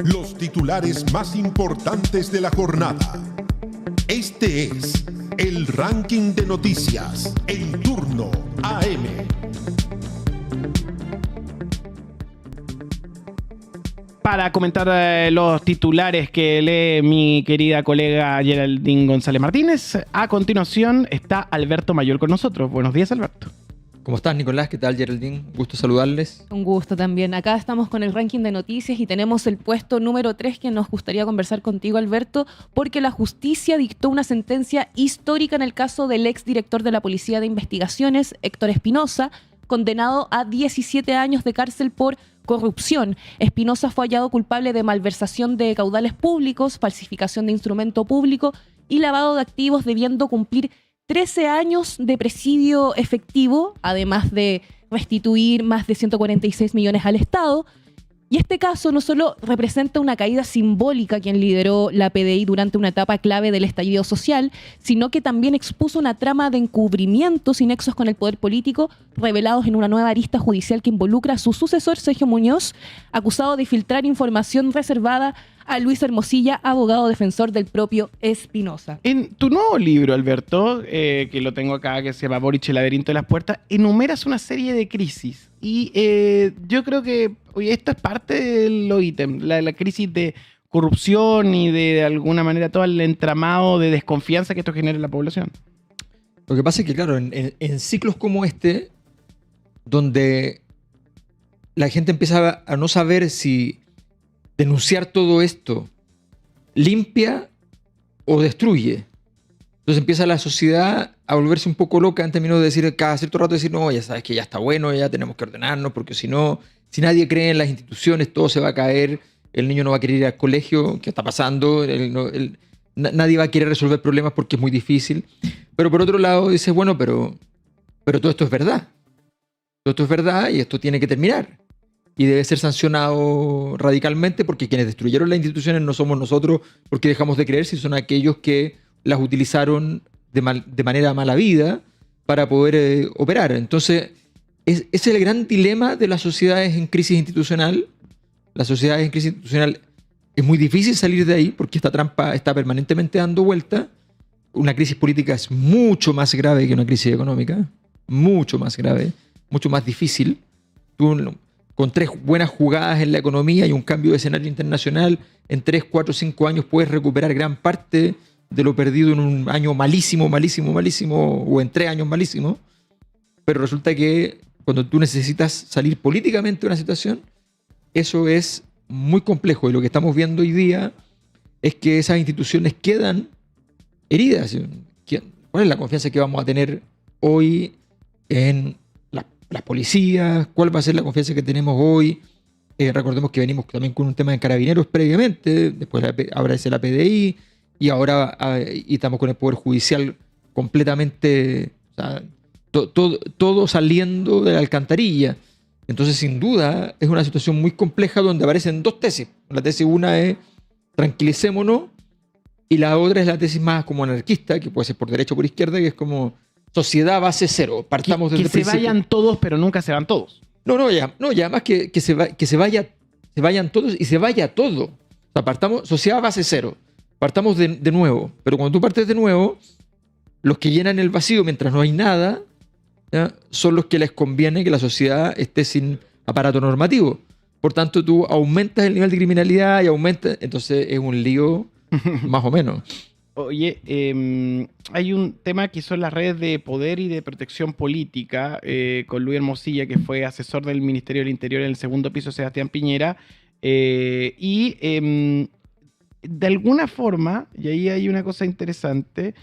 Los titulares más importantes de la jornada. Este es el ranking de noticias en turno AM. Para comentar los titulares que lee mi querida colega Geraldine González Martínez, a continuación está Alberto Mayor con nosotros. Buenos días, Alberto. ¿Cómo estás, Nicolás? ¿Qué tal, Geraldine? Gusto saludarles. Un gusto también. Acá estamos con el ranking de noticias y tenemos el puesto número 3 que nos gustaría conversar contigo, Alberto, porque la justicia dictó una sentencia histórica en el caso del exdirector de la Policía de Investigaciones, Héctor Espinosa, condenado a 17 años de cárcel por corrupción. Espinosa fue hallado culpable de malversación de caudales públicos, falsificación de instrumento público y lavado de activos, debiendo cumplir 13 años de presidio efectivo, además de restituir más de 146 millones al Estado. Y este caso no solo representa una caída simbólica a quien lideró la PDI durante una etapa clave del estallido social, sino que también expuso una trama de encubrimientos y nexos con el poder político revelados en una nueva arista judicial que involucra a su sucesor, Sergio Muñoz, acusado de filtrar información reservada a Luis Hermosilla, abogado defensor del propio Espinosa. En tu nuevo libro, Alberto, que lo tengo acá, que se llama Boric, el laberinto de las puertas, enumeras una serie de crisis. Y yo creo que esto es parte de los ítems, la crisis de corrupción y de alguna manera todo el entramado de desconfianza que esto genera en la población. Lo que pasa es que, claro, en ciclos como este, donde la gente empieza a no saber si denunciar todo esto limpia o destruye. Entonces empieza la sociedad a volverse un poco loca en términos de decir, cada cierto rato decir, no, ya sabes que ya está bueno, ya tenemos que ordenarnos, porque si no, si nadie cree en las instituciones, todo se va a caer, el niño no va a querer ir al colegio, ¿qué está pasando? Nadie va a querer resolver problemas porque es muy difícil. Pero por otro lado dices, bueno, pero todo esto es verdad. Todo esto es verdad y esto tiene que terminar. Y debe ser sancionado radicalmente porque quienes destruyeron las instituciones no somos nosotros porque dejamos de creer, si son aquellos que las utilizaron de manera mala vida para poder operar. Entonces, es el gran dilema de las sociedades en crisis institucional. Las sociedades en crisis institucional es muy difícil salir de ahí porque esta trampa está permanentemente dando vuelta. Una crisis política es mucho más grave que una crisis económica, mucho más grave, mucho más difícil. Con 3 buenas jugadas en la economía y un cambio de escenario internacional, en 3, 4, 5 años puedes recuperar gran parte de lo perdido en un año malísimo, o en 3 años malísimo. Pero resulta que cuando tú necesitas salir políticamente de una situación, eso es muy complejo. Y lo que estamos viendo hoy día es que esas instituciones quedan heridas. ¿Cuál es la confianza que vamos a tener hoy en las policías? ¿Cuál va a ser la confianza que tenemos hoy? Recordemos que venimos también con un tema de carabineros previamente, después aparece la PDI y ahora y estamos con el Poder Judicial completamente, o sea, todo saliendo de la alcantarilla. Entonces, sin duda, es una situación muy compleja donde aparecen 2 tesis. La tesis una es tranquilicémonos y la otra es la tesis más como anarquista, que puede ser por derecha o por izquierda, que es como sociedad base cero. Partamos desde el principio. Que se vayan todos, pero nunca se van todos. No, ya además que se vayan todos y se vaya todo. O sea, partamos, sociedad base cero. Partamos de nuevo. Pero cuando tú partes de nuevo, los que llenan el vacío mientras no hay nada, ¿ya?, son los que les conviene que la sociedad esté sin aparato normativo. Por tanto, tú aumentas el nivel de criminalidad y aumentas. Entonces es un lío más o menos. Oye, hay un tema que son las redes de poder y de protección política, con Luis Hermosilla, que fue asesor del Ministerio del Interior en el segundo piso, Sebastián Piñera, de alguna forma, y ahí hay una cosa interesante,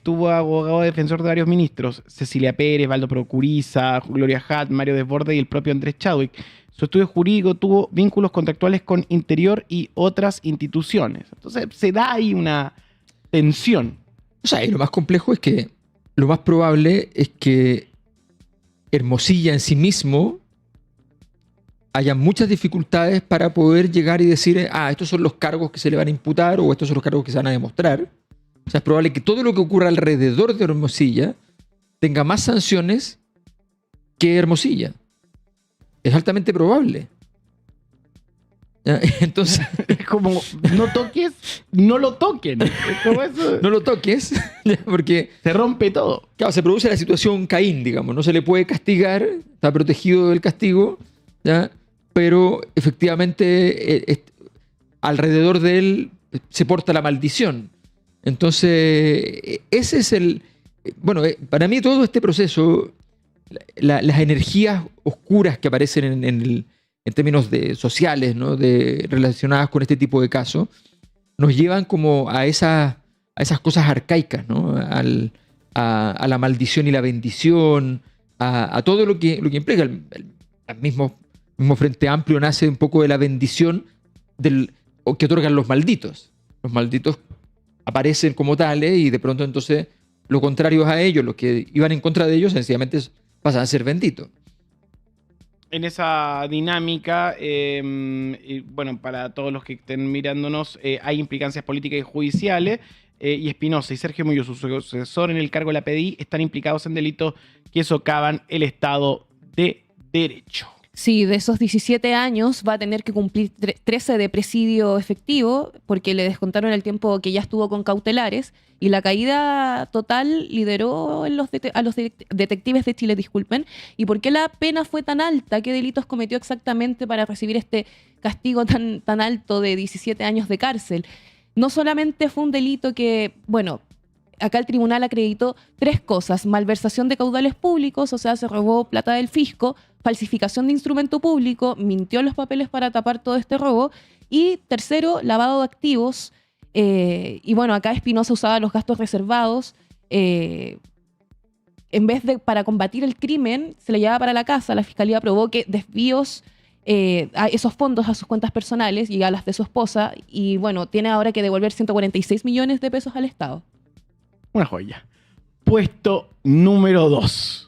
tuvo abogado defensor de varios ministros, Cecilia Pérez, Valdo Procuriza, Gloria Hatt, Mario Desbordes y el propio Andrés Chadwick. Su estudio jurídico tuvo vínculos contractuales con Interior y otras instituciones. Entonces se da ahí una tensión. O sea, y lo más complejo es que lo más probable es que Hermosilla en sí mismo haya muchas dificultades para poder llegar y decir, estos son los cargos que se le van a imputar o estos son los cargos que se van a demostrar. O sea, es probable que todo lo que ocurra alrededor de Hermosilla tenga más sanciones que Hermosilla. Es altamente probable. ¿Ya? Entonces, Es como, no toques, no lo toquen. Es como eso. no lo toques, ¿ya? Porque Se rompe todo. claro, se produce la situación Caín, digamos. No se le puede castigar, está protegido del castigo, ¿ya? Pero efectivamente alrededor de él se porta la maldición. Entonces, ese es el... Bueno, para mí todo este proceso, las energías oscuras que aparecen en términos sociales, ¿no? Relacionadas con este tipo de casos, nos llevan como a esas cosas arcaicas, ¿no? A la maldición y la bendición, a todo lo que implica. El mismo Frente Amplio nace un poco de la bendición que otorgan los malditos. Los malditos aparecen como tales y de pronto entonces los contrarios a ellos, los que iban en contra de ellos, sencillamente pasan a ser benditos. En esa dinámica, y bueno, para todos los que estén mirándonos, hay implicancias políticas y judiciales, y Espinosa y Sergio Muñoz, su sucesor en el cargo de la PDI, están implicados en delitos que socavan el Estado de Derecho. Sí, de esos 17 años va a tener que cumplir 13 de presidio efectivo porque le descontaron el tiempo que ya estuvo con cautelares y la caída total lideró a los detectives de Chile, disculpen. ¿Y por qué la pena fue tan alta? ¿Qué delitos cometió exactamente para recibir este castigo tan alto de 17 años de cárcel? No solamente fue un delito que, bueno, acá el tribunal acreditó 3 cosas: malversación de caudales públicos, o sea, se robó plata del fisco; falsificación de instrumento público, mintió en los papeles para tapar todo este robo; y tercero, lavado de activos. Y bueno, acá Espinosa usaba los gastos reservados. En vez de para combatir el crimen, se le llevaba para la casa. La fiscalía probó que desvíos a esos fondos a sus cuentas personales y a las de su esposa. Y bueno, tiene ahora que devolver 146 millones de pesos al Estado. Una joya. Puesto número 2.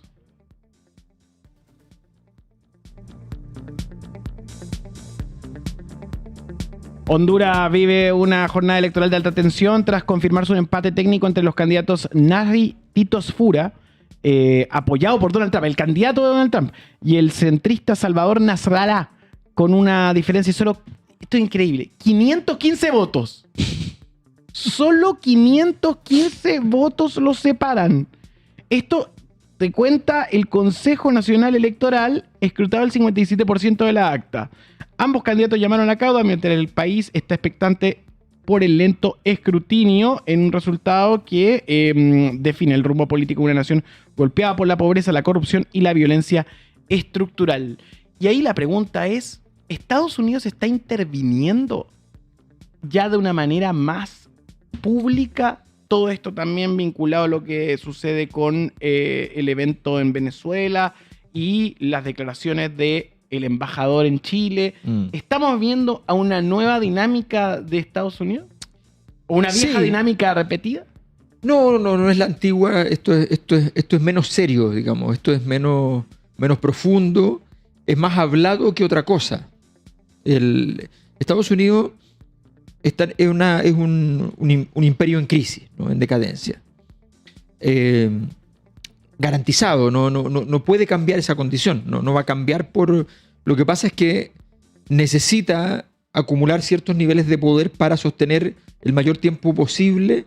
Honduras vive una jornada electoral de alta tensión tras confirmarse un empate técnico entre los candidatos Nari Titos Fura, apoyado por Donald Trump, el candidato de Donald Trump, y el centrista Salvador Nasrallah, con una diferencia de solo, esto es increíble, 515 votos. Solo 515 votos los separan. Esto te cuenta el Consejo Nacional Electoral, escrutado el 57% de la acta. Ambos candidatos llamaron a causa mientras el país está expectante por el lento escrutinio en un resultado que define el rumbo político de una nación golpeada por la pobreza, la corrupción y la violencia estructural. Y ahí la pregunta es, ¿Estados Unidos está interviniendo ya de una manera más pública? Todo esto también vinculado a lo que sucede con el evento en Venezuela y las declaraciones del embajador en Chile. ¿Estamos viendo a una nueva dinámica de Estados Unidos? ¿O una vieja dinámica repetida? No es la antigua. Esto es menos serio, digamos. Esto es menos profundo. Es más hablado que otra cosa. Estados Unidos es un imperio en crisis, ¿no? En decadencia. Garantizado, no puede cambiar esa condición, no va a cambiar por... Lo que pasa es que necesita acumular ciertos niveles de poder para sostener el mayor tiempo posible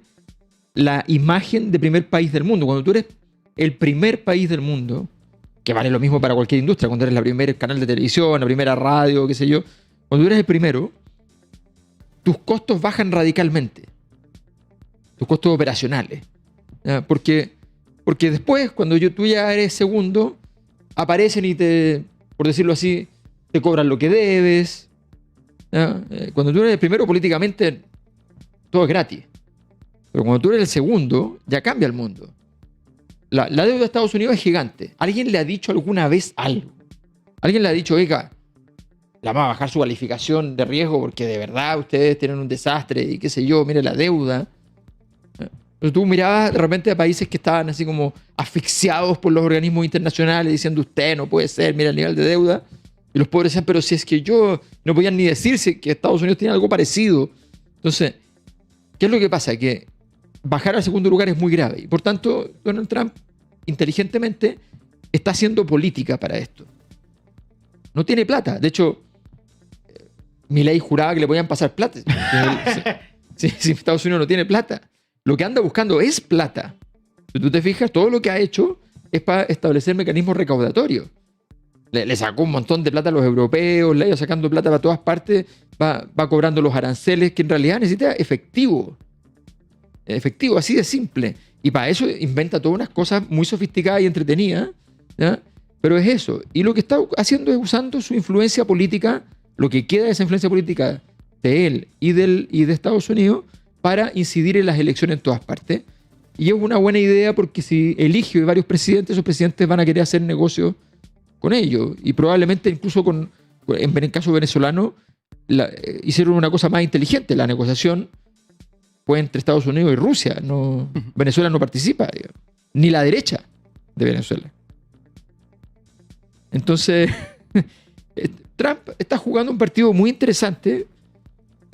la imagen de primer país del mundo. Cuando tú eres el primer país del mundo, que vale lo mismo para cualquier industria, cuando eres el primer canal de televisión, la primera radio, qué sé yo, cuando tú eres el primero, tus costos bajan radicalmente, tus costos operacionales, ¿ya? Porque después, cuando tú ya eres segundo, aparecen y por decirlo así, te cobran lo que debes, ¿ya? Cuando tú eres el primero, políticamente, todo es gratis. Pero cuando tú eres el segundo, ya cambia el mundo. La deuda de Estados Unidos es gigante. ¿Alguien le ha dicho alguna vez algo? ¿Alguien le ha dicho, oiga, la vamos a bajar su calificación de riesgo porque de verdad ustedes tienen un desastre y qué sé yo, mire la deuda? Pero tú mirabas de repente a países que estaban así como asfixiados por los organismos internacionales diciendo usted no puede ser, mira el nivel de deuda. Y los pobres decían, pero si es que yo no podían ni decirse que Estados Unidos tiene algo parecido. Entonces, ¿qué es lo que pasa? Que bajar al segundo lugar es muy grave. Y por tanto, Donald Trump, inteligentemente, está haciendo política para esto. No tiene plata. De hecho, Milei juraba que le podían pasar plata. Si Estados Unidos no tiene plata, lo que anda buscando es plata. Si tú te fijas, todo lo que ha hecho es para establecer mecanismos recaudatorios. Le sacó un montón de plata a los europeos, le ha ido sacando plata para todas partes, va cobrando los aranceles, que en realidad necesita efectivo. Efectivo, así de simple. Y para eso inventa todas unas cosas muy sofisticadas y entretenidas, ¿ya? Pero es eso. Y lo que está haciendo es usando su influencia política, lo que queda de esa influencia política de él y de Estados Unidos, para incidir en las elecciones en todas partes. Y es una buena idea porque si elige varios presidentes, esos presidentes van a querer hacer negocios con ellos. Y probablemente incluso en el caso venezolano, hicieron una cosa más inteligente. La negociación fue entre Estados Unidos y Rusia. Venezuela no participa, digamos, ni la derecha de Venezuela. Entonces, Trump está jugando un partido muy interesante.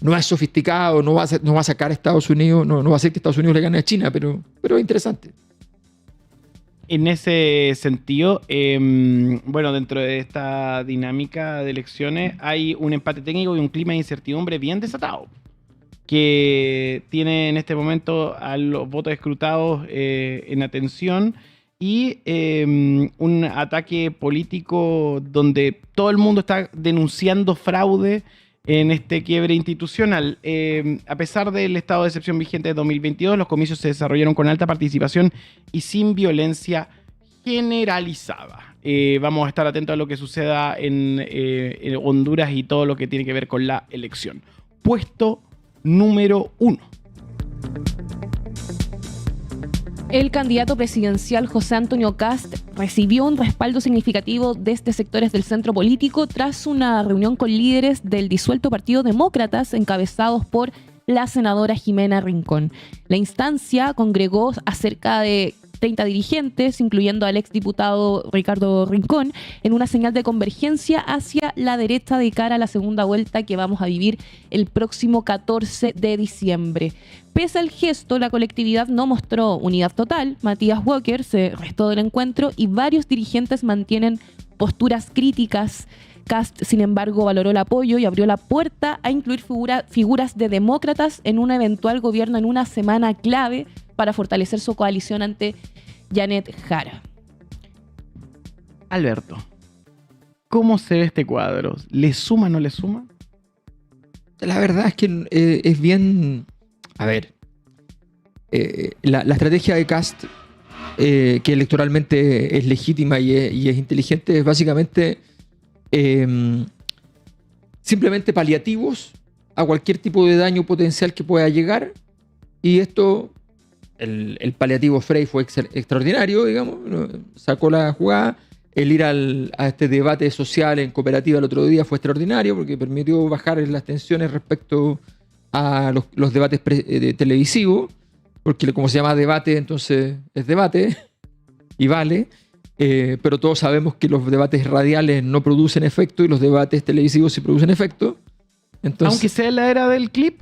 No es sofisticado, no va a sacar a Estados Unidos, no va a hacer que Estados Unidos le gane a China, pero es interesante. En ese sentido, bueno, dentro de esta dinámica de elecciones hay un empate técnico y un clima de incertidumbre bien desatado, que tiene en este momento a los votos escrutados en atención y un ataque político donde todo el mundo está denunciando fraude en este quiebre institucional. A pesar del estado de excepción vigente de 2022, los comicios se desarrollaron con alta participación y sin violencia generalizada. Vamos a estar atentos a lo que suceda en Honduras y todo lo que tiene que ver con la elección. Puesto número 1. El candidato presidencial José Antonio Kast recibió un respaldo significativo desde sectores del centro político tras una reunión con líderes del disuelto Partido Demócratas encabezados por la senadora Jimena Rincón. La instancia congregó a cerca de 30 dirigentes, incluyendo al exdiputado Ricardo Rincón, en una señal de convergencia hacia la derecha de cara a la segunda vuelta que vamos a vivir el próximo 14 de diciembre. Pese al gesto, la colectividad no mostró unidad total. Matías Walker se restó del encuentro y varios dirigentes mantienen posturas críticas. Kast, sin embargo, valoró el apoyo y abrió la puerta a incluir figuras de demócratas en un eventual gobierno en una semana clave para fortalecer su coalición ante Janet Jara. Alberto, ¿cómo se ve este cuadro? ¿Le suma o no le suma? La verdad es que es bien... A ver, la estrategia de Kast, que electoralmente es legítima y es inteligente, es básicamente simplemente paliativos a cualquier tipo de daño potencial que pueda llegar. Y esto, el paliativo Frey fue extraordinario, digamos, sacó la jugada. El ir a este debate social en cooperativa el otro día fue extraordinario porque permitió bajar las tensiones respecto a los debates televisivos, porque como se llama debate, entonces es debate y vale, pero todos sabemos que los debates radiales no producen efecto y los debates televisivos sí producen efecto. Entonces, aunque sea en la era del clip.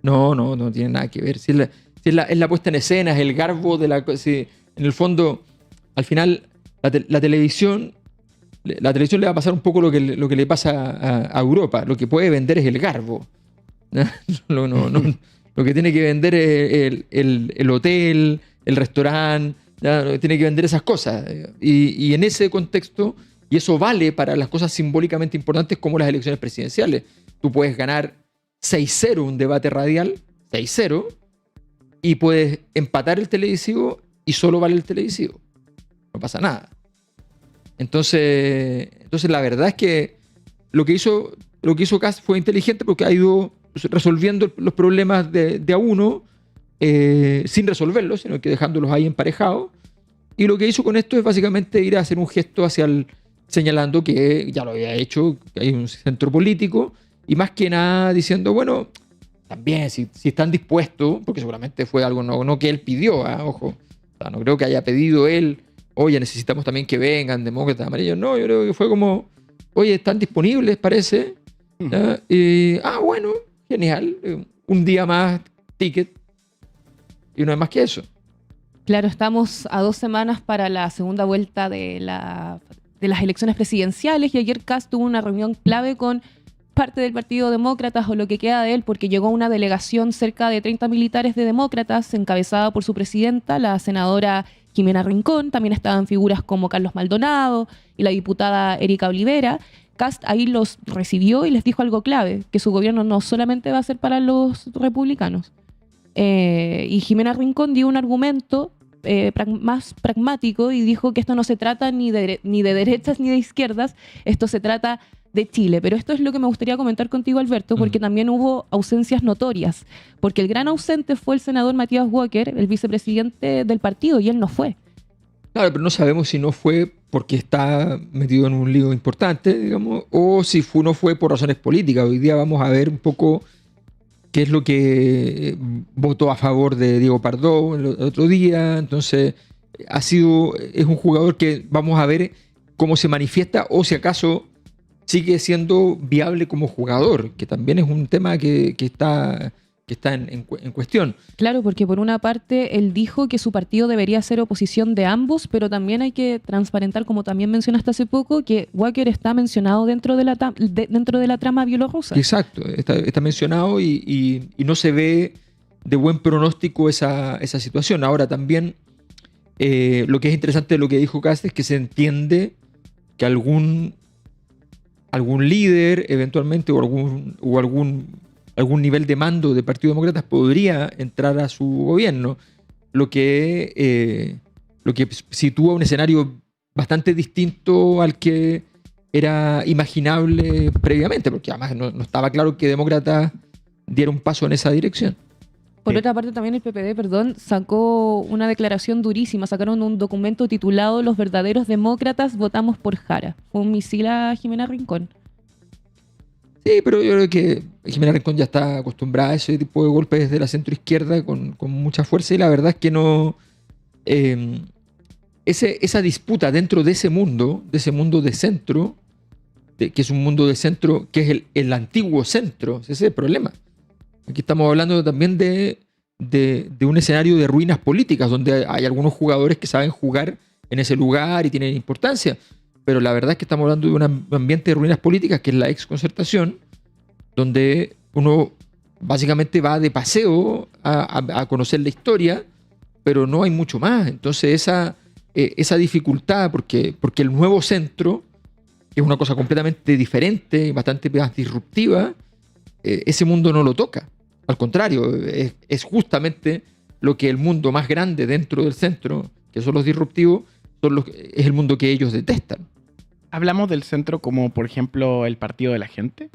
No tiene nada que ver. Si es la puesta en escena, es el garbo de la... Si, en el fondo, al final, la televisión le va a pasar un poco lo que le pasa a Europa. Lo que puede vender es el garbo. Lo que tiene que vender es el hotel, el restaurante, tiene que vender esas cosas. Y en ese contexto, y eso vale para las cosas simbólicamente importantes como las elecciones presidenciales. Tú puedes ganar 6-0 un debate radial, 6-0, y puedes empatar el televisivo y solo vale el televisivo. No pasa nada. Entonces la verdad es que lo que hizo Kast fue inteligente porque ha ido resolviendo los problemas de a uno sin resolverlos, sino que dejándolos ahí emparejados. Y lo que hizo con esto es básicamente ir a hacer un gesto señalando que ya lo había hecho, que hay un centro político, y más que nada diciendo, bueno, también si están dispuestos, porque seguramente fue algo no que él pidió, ojo, o sea, no creo que haya pedido él, oye, necesitamos también que vengan demócratas amarillos, no, yo creo que fue como, oye, están disponibles, parece, y, bueno, genial, un día más, ticket, y no es más que eso. Claro, estamos a 2 semanas para la segunda vuelta de las elecciones presidenciales y ayer Kast tuvo una reunión clave con parte del Partido Demócratas o lo que queda de él, porque llegó una delegación cerca de 30 militares de demócratas, encabezada por su presidenta, la senadora Jimena Rincón. También estaban figuras como Carlos Maldonado y la diputada Erika Olivera. Kast ahí los recibió y les dijo algo clave, que su gobierno no solamente va a ser para los republicanos. Y Jimena Rincón dio un argumento más pragmático y dijo que esto no se trata ni de derechas ni de izquierdas, esto se trata de Chile. Pero esto es lo que me gustaría comentar contigo, Alberto, porque también hubo ausencias notorias, porque el gran ausente fue el senador Matías Walker, el vicepresidente del partido, y él no fue. Claro, pero no sabemos si no fue porque está metido en un lío importante, digamos, o si no fue por razones políticas. Hoy día vamos a ver un poco qué es lo que votó a favor de Diego Pardó el otro día. Entonces, es un jugador que vamos a ver cómo se manifiesta o si acaso sigue siendo viable como jugador, que también es un tema que está en cuestión. Claro, porque por una parte él dijo que su partido debería ser oposición de ambos, pero también hay que transparentar, como también mencionaste hace poco, que Walker está mencionado dentro de la trama bielorrusa. Exacto, está mencionado y no se ve de buen pronóstico esa situación. Ahora también lo que es interesante de lo que dijo Kast es que se entiende que algún líder eventualmente o algún nivel de mando de Partido Demócrata podría entrar a su gobierno, lo que sitúa un escenario bastante distinto al que era imaginable previamente, porque además no estaba claro que Demócrata diera un paso en esa dirección. Por otra parte, también el PPD, sacó una declaración durísima. Sacaron un documento titulado "Los verdaderos demócratas votamos por Jara". Fue un misil a Jimena Rincón. Sí, pero yo creo que Jimena Rincón ya está acostumbrada a ese tipo de golpes desde la centroizquierda con mucha fuerza, y la verdad es que no... esa disputa dentro de ese mundo de centro, que es un mundo de centro que es el antiguo centro, ese es el problema. Aquí estamos hablando también de un escenario de ruinas políticas, donde hay algunos jugadores que saben jugar en ese lugar y tienen importancia. Pero la verdad es que estamos hablando de un ambiente de ruinas políticas, que es la exconcertación, donde uno básicamente va de paseo a conocer la historia, pero no hay mucho más. Entonces esa dificultad, porque el nuevo centro, que es una cosa completamente diferente y bastante más disruptiva, ese mundo no lo toca. Al contrario, es justamente lo que el mundo más grande dentro del centro, que son los disruptivos, es el mundo que ellos detestan. ¿Hablamos del centro como, por ejemplo, el Partido de la Gente?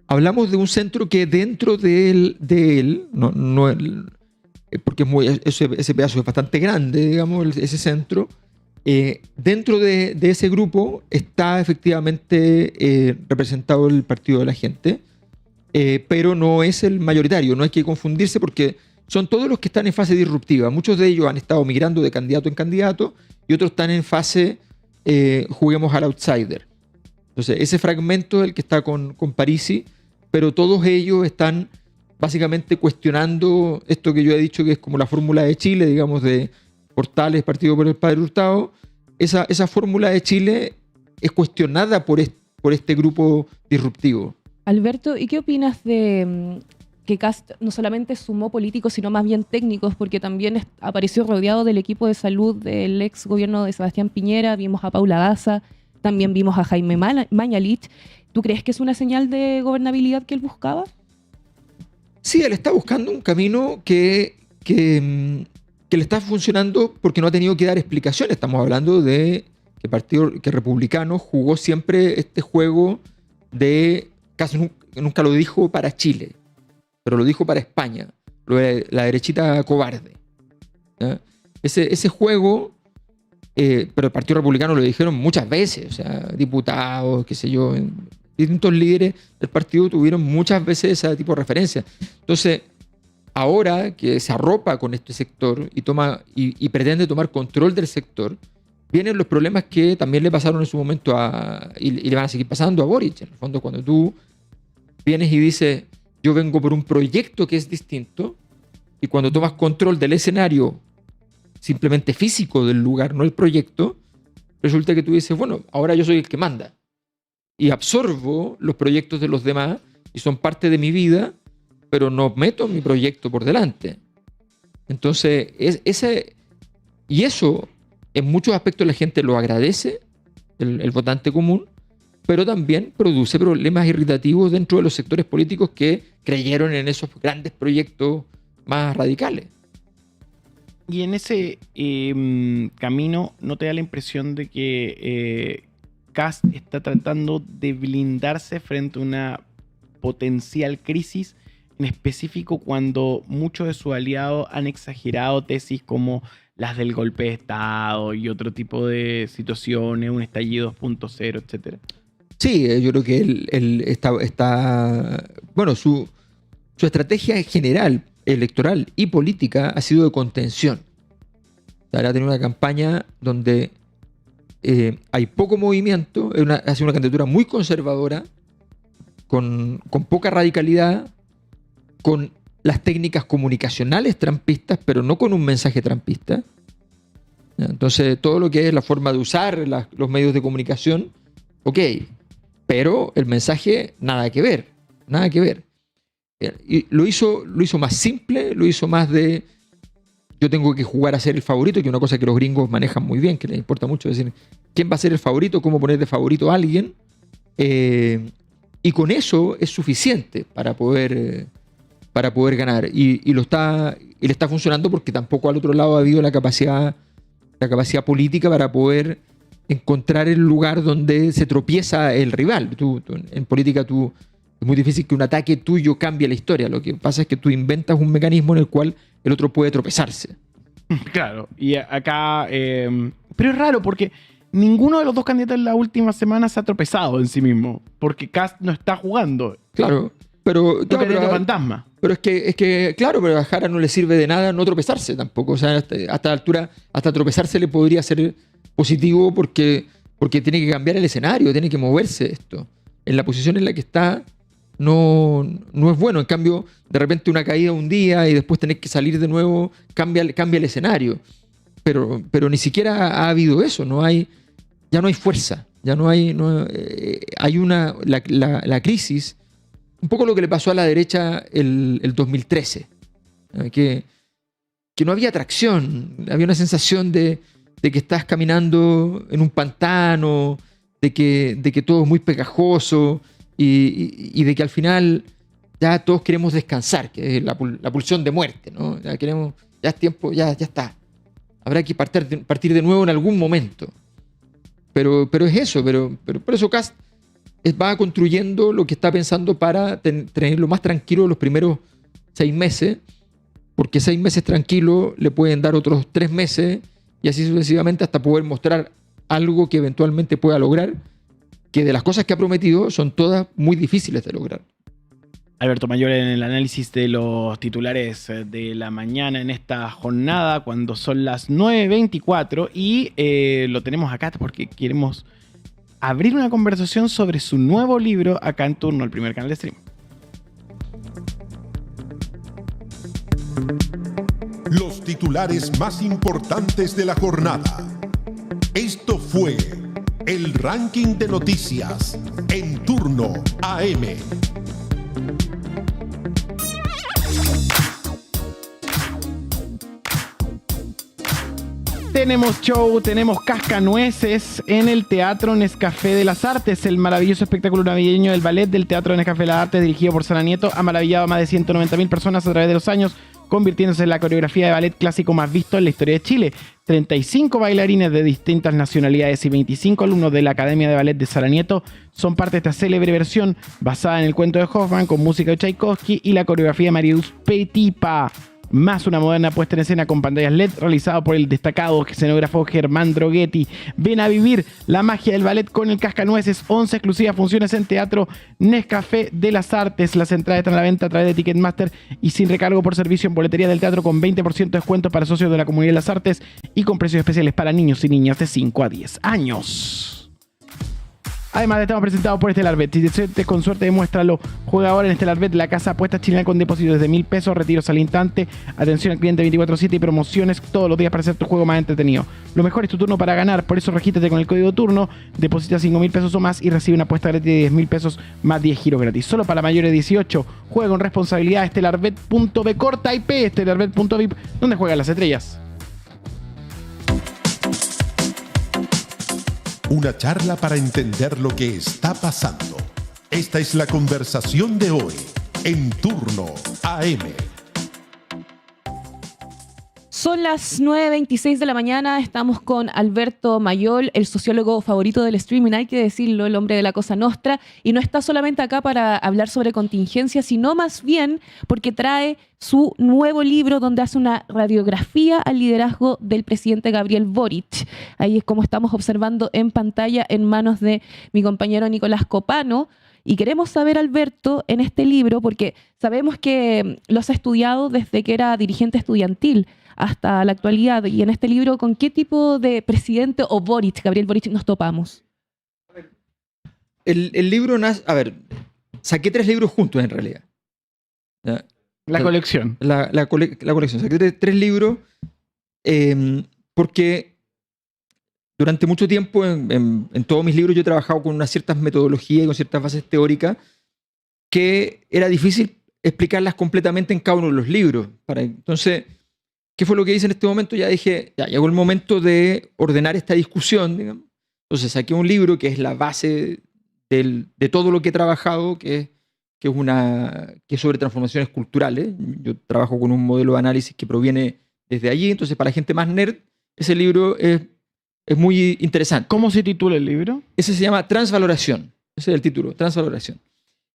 Hablamos de un centro que dentro de él porque ese pedazo es bastante grande, digamos, ese centro. Dentro de ese grupo está efectivamente representado el Partido de la Gente, pero no es el mayoritario. No hay que confundirse, porque son todos los que están en fase disruptiva. Muchos de ellos han estado migrando de candidato en candidato y otros están en fase juguemos al outsider. Entonces, ese fragmento es el que está con Parisi, pero todos ellos están básicamente cuestionando esto que yo he dicho que es como la fórmula de Chile, digamos, de Portales, Partido por el Padre Hurtado. Esa fórmula de Chile es cuestionada por este grupo disruptivo. Alberto, ¿y qué opinas de que Kast no solamente sumó políticos, sino más bien técnicos, porque también apareció rodeado del equipo de salud del ex gobierno de Sebastián Piñera? Vimos a Paula Daza, también vimos a Jaime Mañalich. ¿Tú crees que es una señal de gobernabilidad que él buscaba? Sí, él está buscando un camino que le está funcionando porque no ha tenido que dar explicaciones. Estamos hablando de que el Partido Republicano jugó siempre este juego de, casi nunca lo dijo para Chile, pero lo dijo para España, la derechita cobarde, ¿ya? Ese juego, pero el Partido Republicano lo dijeron muchas veces, o sea, diputados, qué sé yo, distintos líderes del partido tuvieron muchas veces ese tipo de referencias. Entonces, ahora que se arropa con este sector y pretende tomar control del sector, vienen los problemas que también le pasaron en su momento y le van a seguir pasando a Boric. En el fondo, cuando tú vienes y dices, yo vengo por un proyecto que es distinto, y cuando tomas control del escenario simplemente físico del lugar, no el proyecto, resulta que tú dices, bueno, ahora yo soy el que manda. y absorbo los proyectos de los demás y son parte de mi vida, pero no meto mi proyecto por delante. Entonces, y eso en muchos aspectos la gente lo agradece, el votante común, pero también produce problemas irritativos dentro de los sectores políticos que creyeron en esos grandes proyectos más radicales. Y en ese camino, ¿no te da la impresión de que Kast está tratando de blindarse frente a una potencial crisis, en específico cuando muchos de sus aliados han exagerado tesis como las del golpe de Estado y otro tipo de situaciones, un estallido 2.0, etcétera? Sí, yo creo que él está bueno, su estrategia en general, electoral y política, ha sido de contención. Ahora ha tenido una campaña donde hay poco movimiento, ha sido una candidatura muy conservadora, con poca radicalidad, con las técnicas comunicacionales trampistas, pero no con un mensaje trampista. Entonces, todo lo que es la forma de usar los medios de comunicación, ok, pero el mensaje, nada que ver, nada que ver. Y lo hizo más simple, lo hizo más de yo tengo que jugar a ser el favorito, que es una cosa que los gringos manejan muy bien, que les importa mucho decir quién va a ser el favorito, cómo poner de favorito a alguien, y con eso es suficiente para poder ganar. Y le está funcionando porque tampoco al otro lado ha habido la capacidad política para poder encontrar el lugar donde se tropieza el rival. En política es muy difícil que un ataque tuyo cambie la historia. Lo que pasa es que tú inventas un mecanismo en el cual el otro puede tropezarse. Claro, y acá... pero es raro porque ninguno de los dos candidatos en la última semana se ha tropezado en sí mismo, porque Kast no está jugando. Claro, pero fantasma. Pero es que, claro, pero a Jara no le sirve de nada no tropezarse tampoco. O sea, hasta la altura, hasta tropezarse le podría ser positivo porque tiene que cambiar el escenario, tiene que moverse esto. En la posición en la que está no es bueno. En cambio, de repente una caída un día y después tener que salir de nuevo, cambia el escenario. Pero ni siquiera ha habido eso. Ya no hay fuerza. Ya no hay la crisis. Un poco lo que le pasó a la derecha el 2013. Que no había tracción. Había una sensación de que estás caminando en un pantano, de que todo es muy pegajoso y de que al final ya todos queremos descansar, que es la pulsión de muerte, ¿no? Ya es tiempo, ya está. Habrá que partir de nuevo en algún momento. Pero es eso, pero por eso Kast va construyendo lo que está pensando para tenerlo más tranquilo los primeros 6 meses, porque 6 meses tranquilos le pueden dar otros 3 meses y así sucesivamente hasta poder mostrar algo que eventualmente pueda lograr, que de las cosas que ha prometido son todas muy difíciles de lograr. Alberto Mayor en el análisis de los titulares de la mañana en esta jornada, cuando son las 9:24, y lo tenemos acá porque queremos abrir una conversación sobre su nuevo libro acá en Turno, el primer canal de stream. Los titulares más importantes de la jornada. Esto fue el ranking de noticias en Turno AM. Tenemos show, tenemos cascanueces en el Teatro Nescafé de las Artes. El maravilloso espectáculo navideño del ballet del Teatro Nescafé de las Artes, dirigido por Sara Nieto, ha maravillado a más de 190.000 personas a través de los años, convirtiéndose en la coreografía de ballet clásico más visto en la historia de Chile. 35 bailarines de distintas nacionalidades y 25 alumnos de la Academia de Ballet de Sara Nieto son parte de esta célebre versión basada en el cuento de Hoffman, con música de Tchaikovsky y la coreografía de Marius Petipa, más una moderna puesta en escena con pantallas LED realizado por el destacado escenógrafo Germán Droghetti. Ven a vivir la magia del ballet con el Cascanueces. 11 exclusivas funciones en Teatro Nescafé de las Artes. Las entradas están a la venta a través de Ticketmaster y sin recargo por servicio en boletería del teatro, con 20% de descuento para socios de la comunidad de las artes y con precios especiales para niños y niñas de 5 a 10 años. Además, estamos presentados por Estelar Bet. Si te sientes con suerte, demuéstralo. Juega ahora en Estelar Bet, la casa apuesta chilena con depósitos de 1.000 pesos, retiros al instante, atención al cliente 24/7 y promociones todos los días para hacer tu juego más entretenido. Lo mejor es tu turno para ganar, por eso regístrate con el código turno, deposita 5.000 pesos o más y recibe una apuesta gratis de 10.000 pesos más 10 giros gratis. Solo para mayores de 18. Juega con responsabilidad. Estelarbet.b corta IP, estelarbet.vip, donde juegan las estrellas. Una charla para entender lo que está pasando. Esta es la conversación de hoy en Turno AM. Son las 9:26 de la mañana, estamos con Alberto Mayol, el sociólogo favorito del streaming, hay que decirlo, el hombre de la Cosa Nostra, y no está solamente acá para hablar sobre contingencia, sino más bien porque trae su nuevo libro donde hace una radiografía al liderazgo del presidente Gabriel Boric. Ahí es como estamos observando en pantalla en manos de mi compañero Nicolás Copano. Y queremos saber, Alberto, en este libro, porque sabemos que lo has estudiado desde que era dirigente estudiantil hasta la actualidad, y en este libro, ¿con qué tipo de presidente o Boric, Gabriel Boric, nos topamos? El libro nace... A ver, saqué 3 libros juntos en realidad. ¿Ya? La colección. La colección. Saqué 3 libros porque durante mucho tiempo en todos mis libros yo he trabajado con unas ciertas metodologías y con ciertas bases teóricas que era difícil explicarlas completamente en cada uno de los libros. Entonces, ¿qué fue lo que hice en este momento? Ya dije, ya llegó el momento de ordenar esta discusión, digamos. Entonces saqué un libro que es la base de todo lo que he trabajado, que es sobre transformaciones culturales. Yo trabajo con un modelo de análisis que proviene desde allí, entonces para la gente más nerd, ese libro es muy interesante. ¿Cómo se titula el libro? Ese se llama Transvaloración, ese es el título, Transvaloración,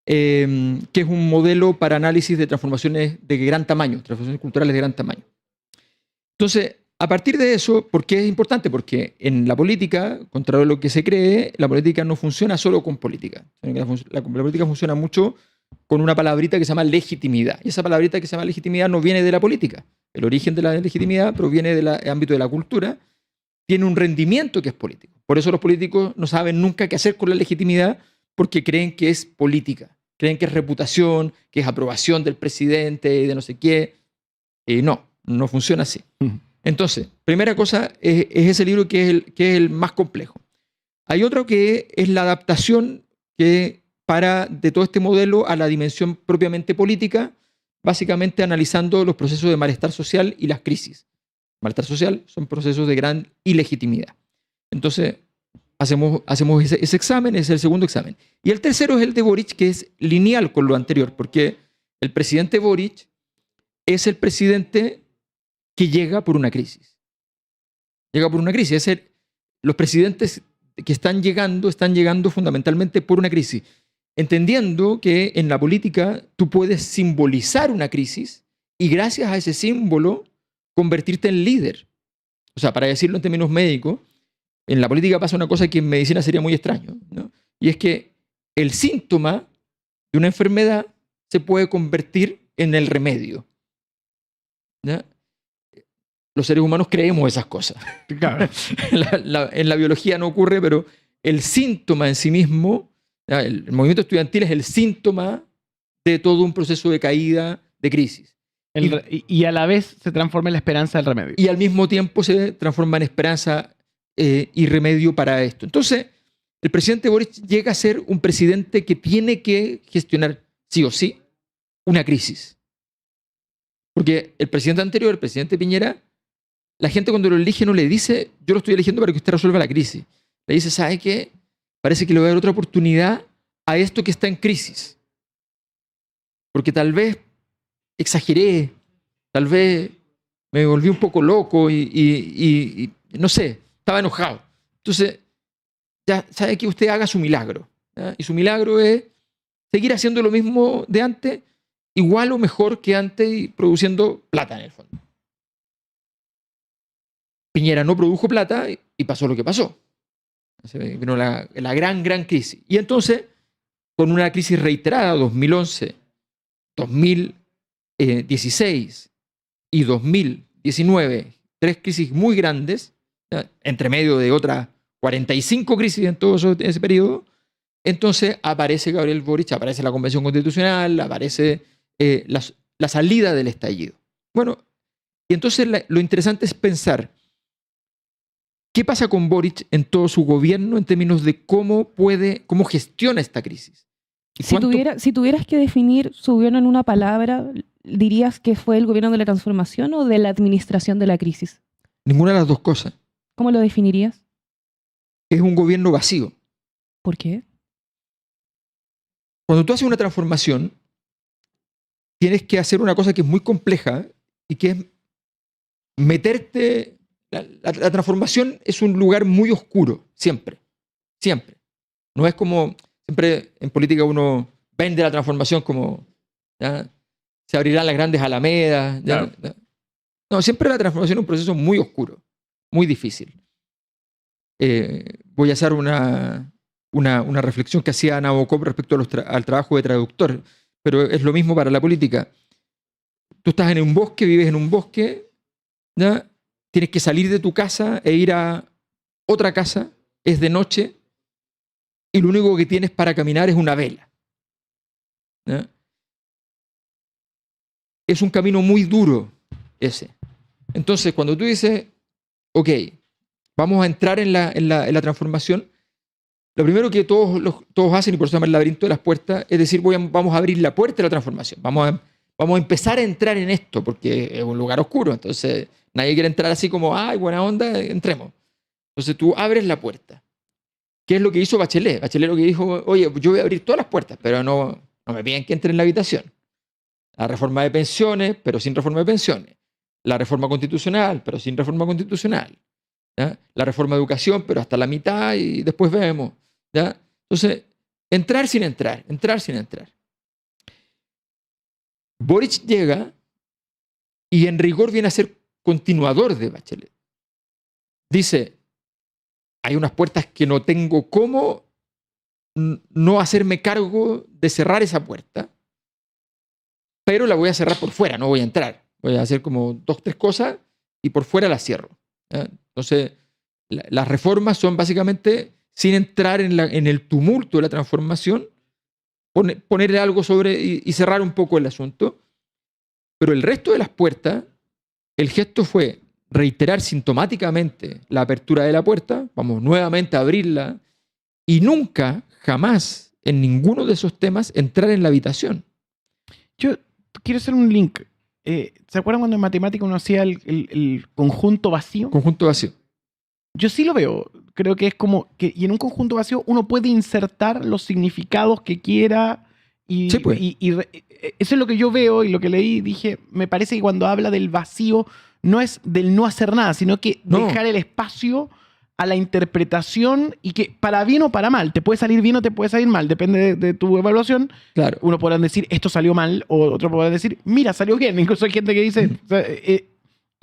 que es un modelo para análisis de transformaciones de gran tamaño, transformaciones culturales de gran tamaño. Entonces, a partir de eso, ¿por qué es importante? Porque en la política, contrario a lo que se cree, la política no funciona solo con política. La política funciona mucho con una palabrita que se llama legitimidad. Y esa palabrita que se llama legitimidad no viene de la política. El origen de la legitimidad proviene del ámbito de la cultura. Tiene un rendimiento que es político. Por eso los políticos no saben nunca qué hacer con la legitimidad, porque creen que es política. Creen que es reputación, que es aprobación del presidente y de no sé qué. No funciona así. Entonces, primera cosa es ese libro que es el más complejo. Hay otro que es la adaptación de todo este modelo a la dimensión propiamente política, básicamente analizando los procesos de malestar social y las crisis. Malestar social son procesos de gran ilegitimidad. Entonces, hacemos ese examen, es el segundo examen. Y el tercero es el de Boric, que es lineal con lo anterior, porque el presidente Boric es el presidente que llega por una crisis. Llega por una crisis. Los presidentes que están llegando fundamentalmente por una crisis, entendiendo que en la política tú puedes simbolizar una crisis y gracias a ese símbolo convertirte en líder. O sea, para decirlo en términos médicos, en la política pasa una cosa que en medicina sería muy extraño, ¿no? Y es que el síntoma de una enfermedad se puede convertir en el remedio, ¿ya? Los seres humanos creemos esas cosas. Claro. En la biología no ocurre, pero el síntoma en sí mismo, el movimiento estudiantil es el síntoma de todo un proceso de caída, de crisis. Y a la vez se transforma en la esperanza del remedio. Y al mismo tiempo se transforma en esperanza y remedio para esto. Entonces, el presidente Boric llega a ser un presidente que tiene que gestionar, sí o sí, una crisis. Porque el presidente anterior, el presidente Piñera, la gente cuando lo elige no le dice, yo lo estoy eligiendo para que usted resuelva la crisis. Le dice, ¿sabe qué? Parece que le voy a dar otra oportunidad a esto que está en crisis. Porque tal vez exageré, tal vez me volví un poco loco y no sé, estaba enojado. Entonces, ya sabe que usted haga su milagro, ¿ya? Y su milagro es seguir haciendo lo mismo de antes, igual o mejor que antes y produciendo plata en el fondo. Piñera no produjo plata y pasó lo que pasó. Vino la gran crisis. Y entonces, con una crisis reiterada, 2011, 2016 y 2019, 3 crisis muy grandes, entre medio de otras 45 crisis en todo ese periodo, entonces aparece Gabriel Boric, aparece la Convención Constitucional, aparece la salida del estallido. Bueno, y entonces lo interesante es pensar qué pasa con Boric en todo su gobierno en términos de cómo gestiona esta crisis. ¿Y Si tuvieras que definir su gobierno en una palabra, ¿dirías que fue el gobierno de la transformación o de la administración de la crisis? Ninguna de las dos cosas. ¿Cómo lo definirías? Es un gobierno vacío. ¿Por qué? Cuando tú haces una transformación, tienes que hacer una cosa que es muy compleja y que es meterte... La transformación es un lugar muy oscuro, siempre. Siempre. No es como... Siempre en política uno vende la transformación como... ¿ya? Se abrirán las grandes alamedas. ¿Ya? Claro. No, siempre la transformación es un proceso muy oscuro, muy difícil. Voy a hacer una reflexión que hacía Nabokov respecto al trabajo de traductor, pero es lo mismo para la política. Tú estás en un bosque, vives en un bosque, ¿ya? Tienes que salir de tu casa e ir a otra casa, es de noche, y lo único que tienes para caminar es una vela. ¿Ya? Es un camino muy duro ese. Entonces, cuando tú dices, ok, vamos a entrar en la transformación, lo primero que todos hacen, y por eso se llama el laberinto de las puertas, es decir, vamos a abrir la puerta de la transformación. Vamos a empezar a entrar en esto, porque es un lugar oscuro. Entonces, nadie quiere entrar así como, ay, buena onda, entremos. Entonces, tú abres la puerta. ¿Qué es lo que hizo Bachelet? Bachelet lo que dijo, oye, yo voy a abrir todas las puertas, pero no me piden que entre en la habitación. La reforma de pensiones, pero sin reforma de pensiones. La reforma constitucional, pero sin reforma constitucional. ¿Ya? La reforma de educación, pero hasta la mitad y después vemos. ¿Ya? Entonces, entrar sin entrar, entrar sin entrar. Boric llega y en rigor viene a ser continuador de Bachelet. Dice, hay unas puertas que no tengo cómo no hacerme cargo de cerrar esa puerta, pero la voy a cerrar por fuera, no voy a entrar. Voy a hacer como 2, 3 cosas y por fuera la cierro. ¿Ya? Entonces, las reformas son básicamente, sin entrar en el tumulto de la transformación, ponerle algo sobre y cerrar un poco el asunto. Pero el resto de las puertas, el gesto fue reiterar sintomáticamente la apertura de la puerta, vamos nuevamente a abrirla, y nunca, jamás, en ninguno de esos temas, entrar en la habitación. Yo quiero hacer un link. ¿Se acuerdan cuando en matemática uno hacía el conjunto vacío? Conjunto vacío. Yo sí lo veo. Creo que es como que, y en un conjunto vacío uno puede insertar los significados que quiera. Sí, pues. Eso es lo que yo veo y lo que leí. Dije, me parece que cuando habla del vacío no es del no hacer nada, sino que dejar el espacio a la interpretación y que para bien o para mal, te puede salir bien o te puede salir mal, depende de tu evaluación. Claro. Uno podrá decir, esto salió mal, o otro podrá decir, mira, salió bien. Incluso hay gente que dice... O sea,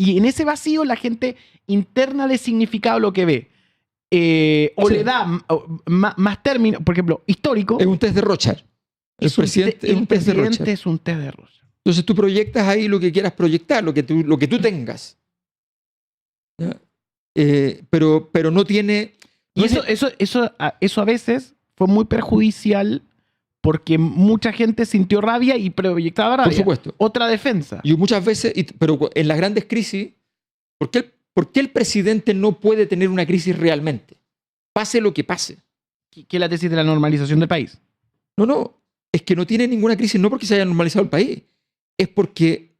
y en ese vacío la gente interna de significado lo que ve. O sí. le da más términos, por ejemplo, histórico. Es un test de Rorschach. El presidente es un test de Rorschach. Es un test de Rorschach. Entonces tú proyectas ahí lo que quieras proyectar, lo que tú tengas. ¿Ya? Pero no tiene... Y eso a veces fue muy perjudicial porque mucha gente sintió rabia y proyectaba rabia. Por supuesto. Otra defensa. Y muchas veces, pero en las grandes crisis, ¿por qué el presidente no puede tener una crisis realmente? Pase lo que pase. ¿Qué es la tesis de la normalización del país? No. Es que no tiene ninguna crisis, no porque se haya normalizado el país. Es porque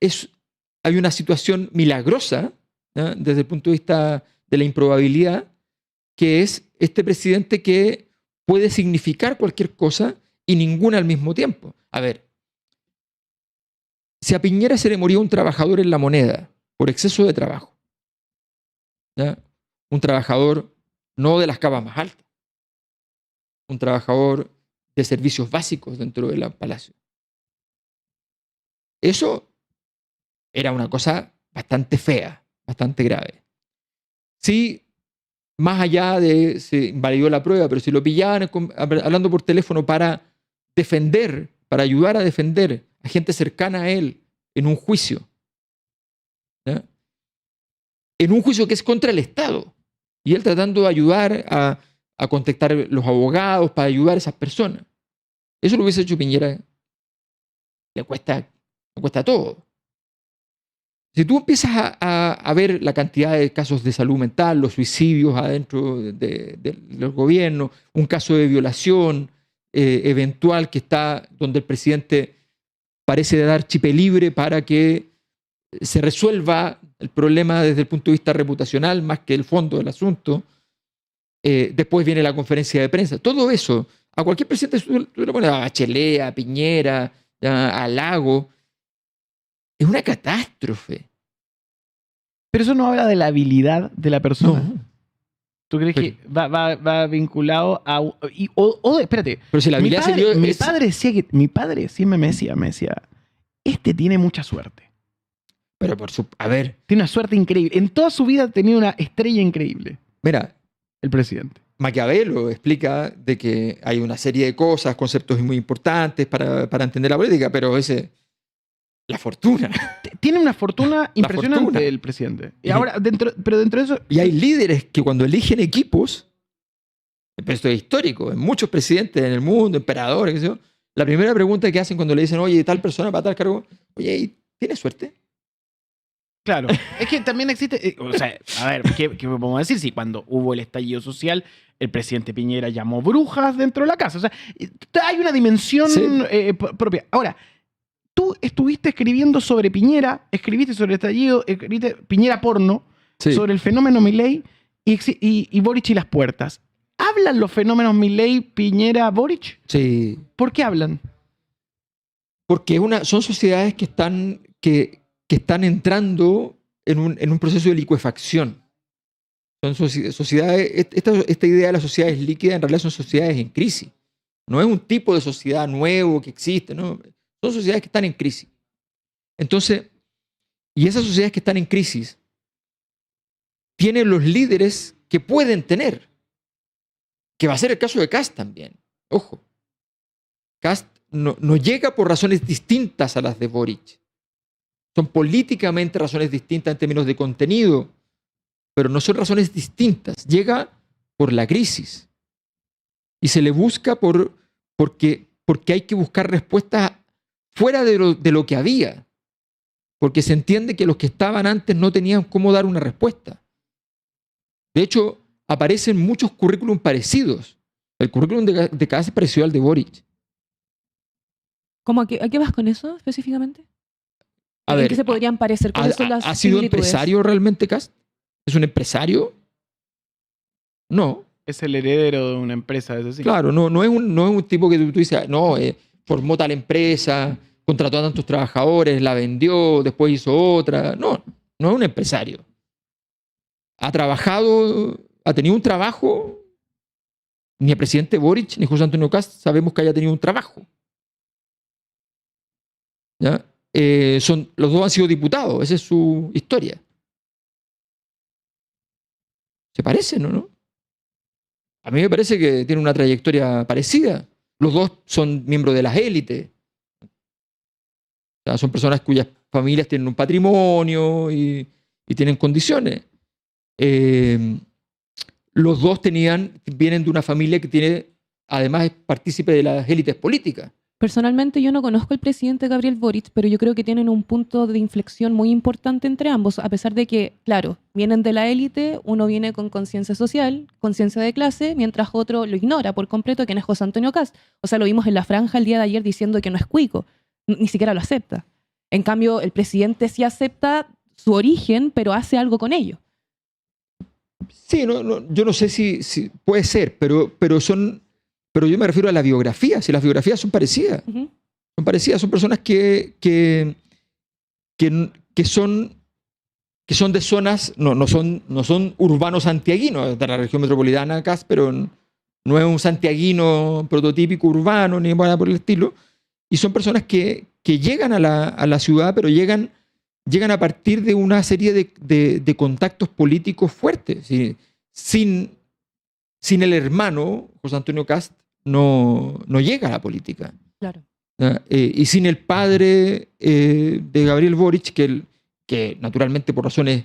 hay una situación milagrosa, ¿ya? Desde el punto de vista de la improbabilidad, que es este presidente que puede significar cualquier cosa y ninguna al mismo tiempo. A ver, si a Piñera se le moría un trabajador en La Moneda por exceso de trabajo, ¿ya? Un trabajador no de las capas más altas, un trabajador de servicios básicos dentro del palacio. Eso era una cosa bastante fea, bastante grave. Sí, más allá de se invalidó la prueba, pero si lo pillaban hablando por teléfono para defender, para ayudar a defender a gente cercana a él en un juicio, ¿ya? En un juicio que es contra el Estado, y él tratando de ayudar a a contactar los abogados para ayudar a esas personas. Eso lo hubiese hecho Piñera. Le cuesta todo. Si tú empiezas a ver la cantidad de casos de salud mental, los suicidios adentro del gobierno, un caso de violación eventual que está donde el presidente parece dar chipe libre para que se resuelva el problema desde el punto de vista reputacional más que el fondo del asunto. Después viene la conferencia de prensa. Todo eso, a cualquier presidente, tú le pones a Bachelet, a Piñera, a Lago, es una catástrofe. Pero eso no habla de la habilidad de la persona. No. ¿Tú crees Pero- que va vinculado a... espérate. Pero si la habilidad se dio... Mi padre decía que... Mi padre siempre me decía, este tiene mucha suerte. Pero a ver, Tiene una suerte increíble. En toda su vida ha tenido una estrella increíble, mira, el presidente. Maquiavelo explica de que hay una serie de cosas, conceptos muy importantes para entender la política, pero la fortuna. Tiene una fortuna impresionante fortuna. el presidente. Y ahora, dentro de eso... Y hay líderes que cuando eligen equipos, pero esto es histórico, en muchos presidentes en el mundo, emperadores, qué sé yo, la primera pregunta que hacen cuando le dicen, oye, tal persona para tal cargo, oye, ¿y ¿tienes suerte? Claro, es que también existe, o sea, a ver, ¿qué podemos decir? Si cuando hubo el estallido social, el presidente Piñera llamó brujas dentro de la casa. O sea, hay una dimensión Sí. propia. Ahora, tú estuviste escribiendo sobre Piñera, escribiste sobre el estallido, escribiste Piñera porno, Sí. sobre el fenómeno Milei y Boric y las puertas. ¿Hablan los fenómenos Milei, Piñera, Boric? Sí. ¿Por qué hablan? Porque son sociedades que están entrando en un proceso de licuefacción. Son sociedades, esta idea de las sociedades líquidas en realidad son sociedades en crisis. No es un tipo de sociedad nuevo que existe, ¿no? Son sociedades que están en crisis. Entonces, y esas sociedades que están en crisis tienen los líderes que pueden tener, que va a ser el caso de Kast también. Ojo, Kast no llega por razones distintas a las de Boric. Son políticamente razones distintas en términos de contenido, pero no son razones distintas. Llega por la crisis y se le busca porque hay que buscar respuestas fuera de lo que había, porque se entiende que los que estaban antes no tenían cómo dar una respuesta. De hecho, aparecen muchos currículum parecidos. El currículum de Kast es parecido al de Boric. ¿Cómo a qué vas con eso específicamente? A ¿En ver, qué se podrían parecer? ¿Cuáles son las ¿ha sido similitudes? empresario realmente Kast? ¿Es un empresario? No, Es el heredero de una empresa, es decir. claro, no es un tipo que tú dices, no, formó tal empresa, contrató a tantos trabajadores, la vendió, después hizo otra. No es un empresario. Ha trabajado, ha tenido un trabajo. Ni el presidente Boric ni José Antonio Kast sabemos que haya tenido un trabajo. ¿Ya? Los dos han sido diputados, esa es su historia. Se parecen, ¿no? A mí me parece que tienen una trayectoria parecida. Los dos son miembros de las élites. O sea, son personas cuyas familias tienen un patrimonio y tienen condiciones. Los dos vienen de una familia que además es partícipe de las élites políticas. Personalmente yo no conozco al presidente Gabriel Boric, pero yo creo que tienen un punto de inflexión muy importante entre ambos, a pesar de que, claro, vienen de la élite, uno viene con conciencia social, conciencia de clase, mientras otro lo ignora por completo, que no es José Antonio Kast. O sea, lo vimos en la franja el día de ayer diciendo que no es cuico, ni siquiera lo acepta. En cambio, el presidente sí acepta su origen, pero hace algo con ello. Sí, yo no sé si puede ser, pero yo me refiero a la biografía. Si las biografías son parecidas. Ujú. Son parecidas, son personas que son de zonas, no son urbanos santiaguinos de la región metropolitana, Kast, pero no es un santiaguino prototípico urbano ni nada por el estilo. Y son personas que llegan a la ciudad, pero llegan a partir de una serie de contactos políticos fuertes. ¿Sí? Sin el hermano, José Antonio Kast, no llega a la política. Claro. Y sin el padre de Gabriel Boric, que naturalmente por razones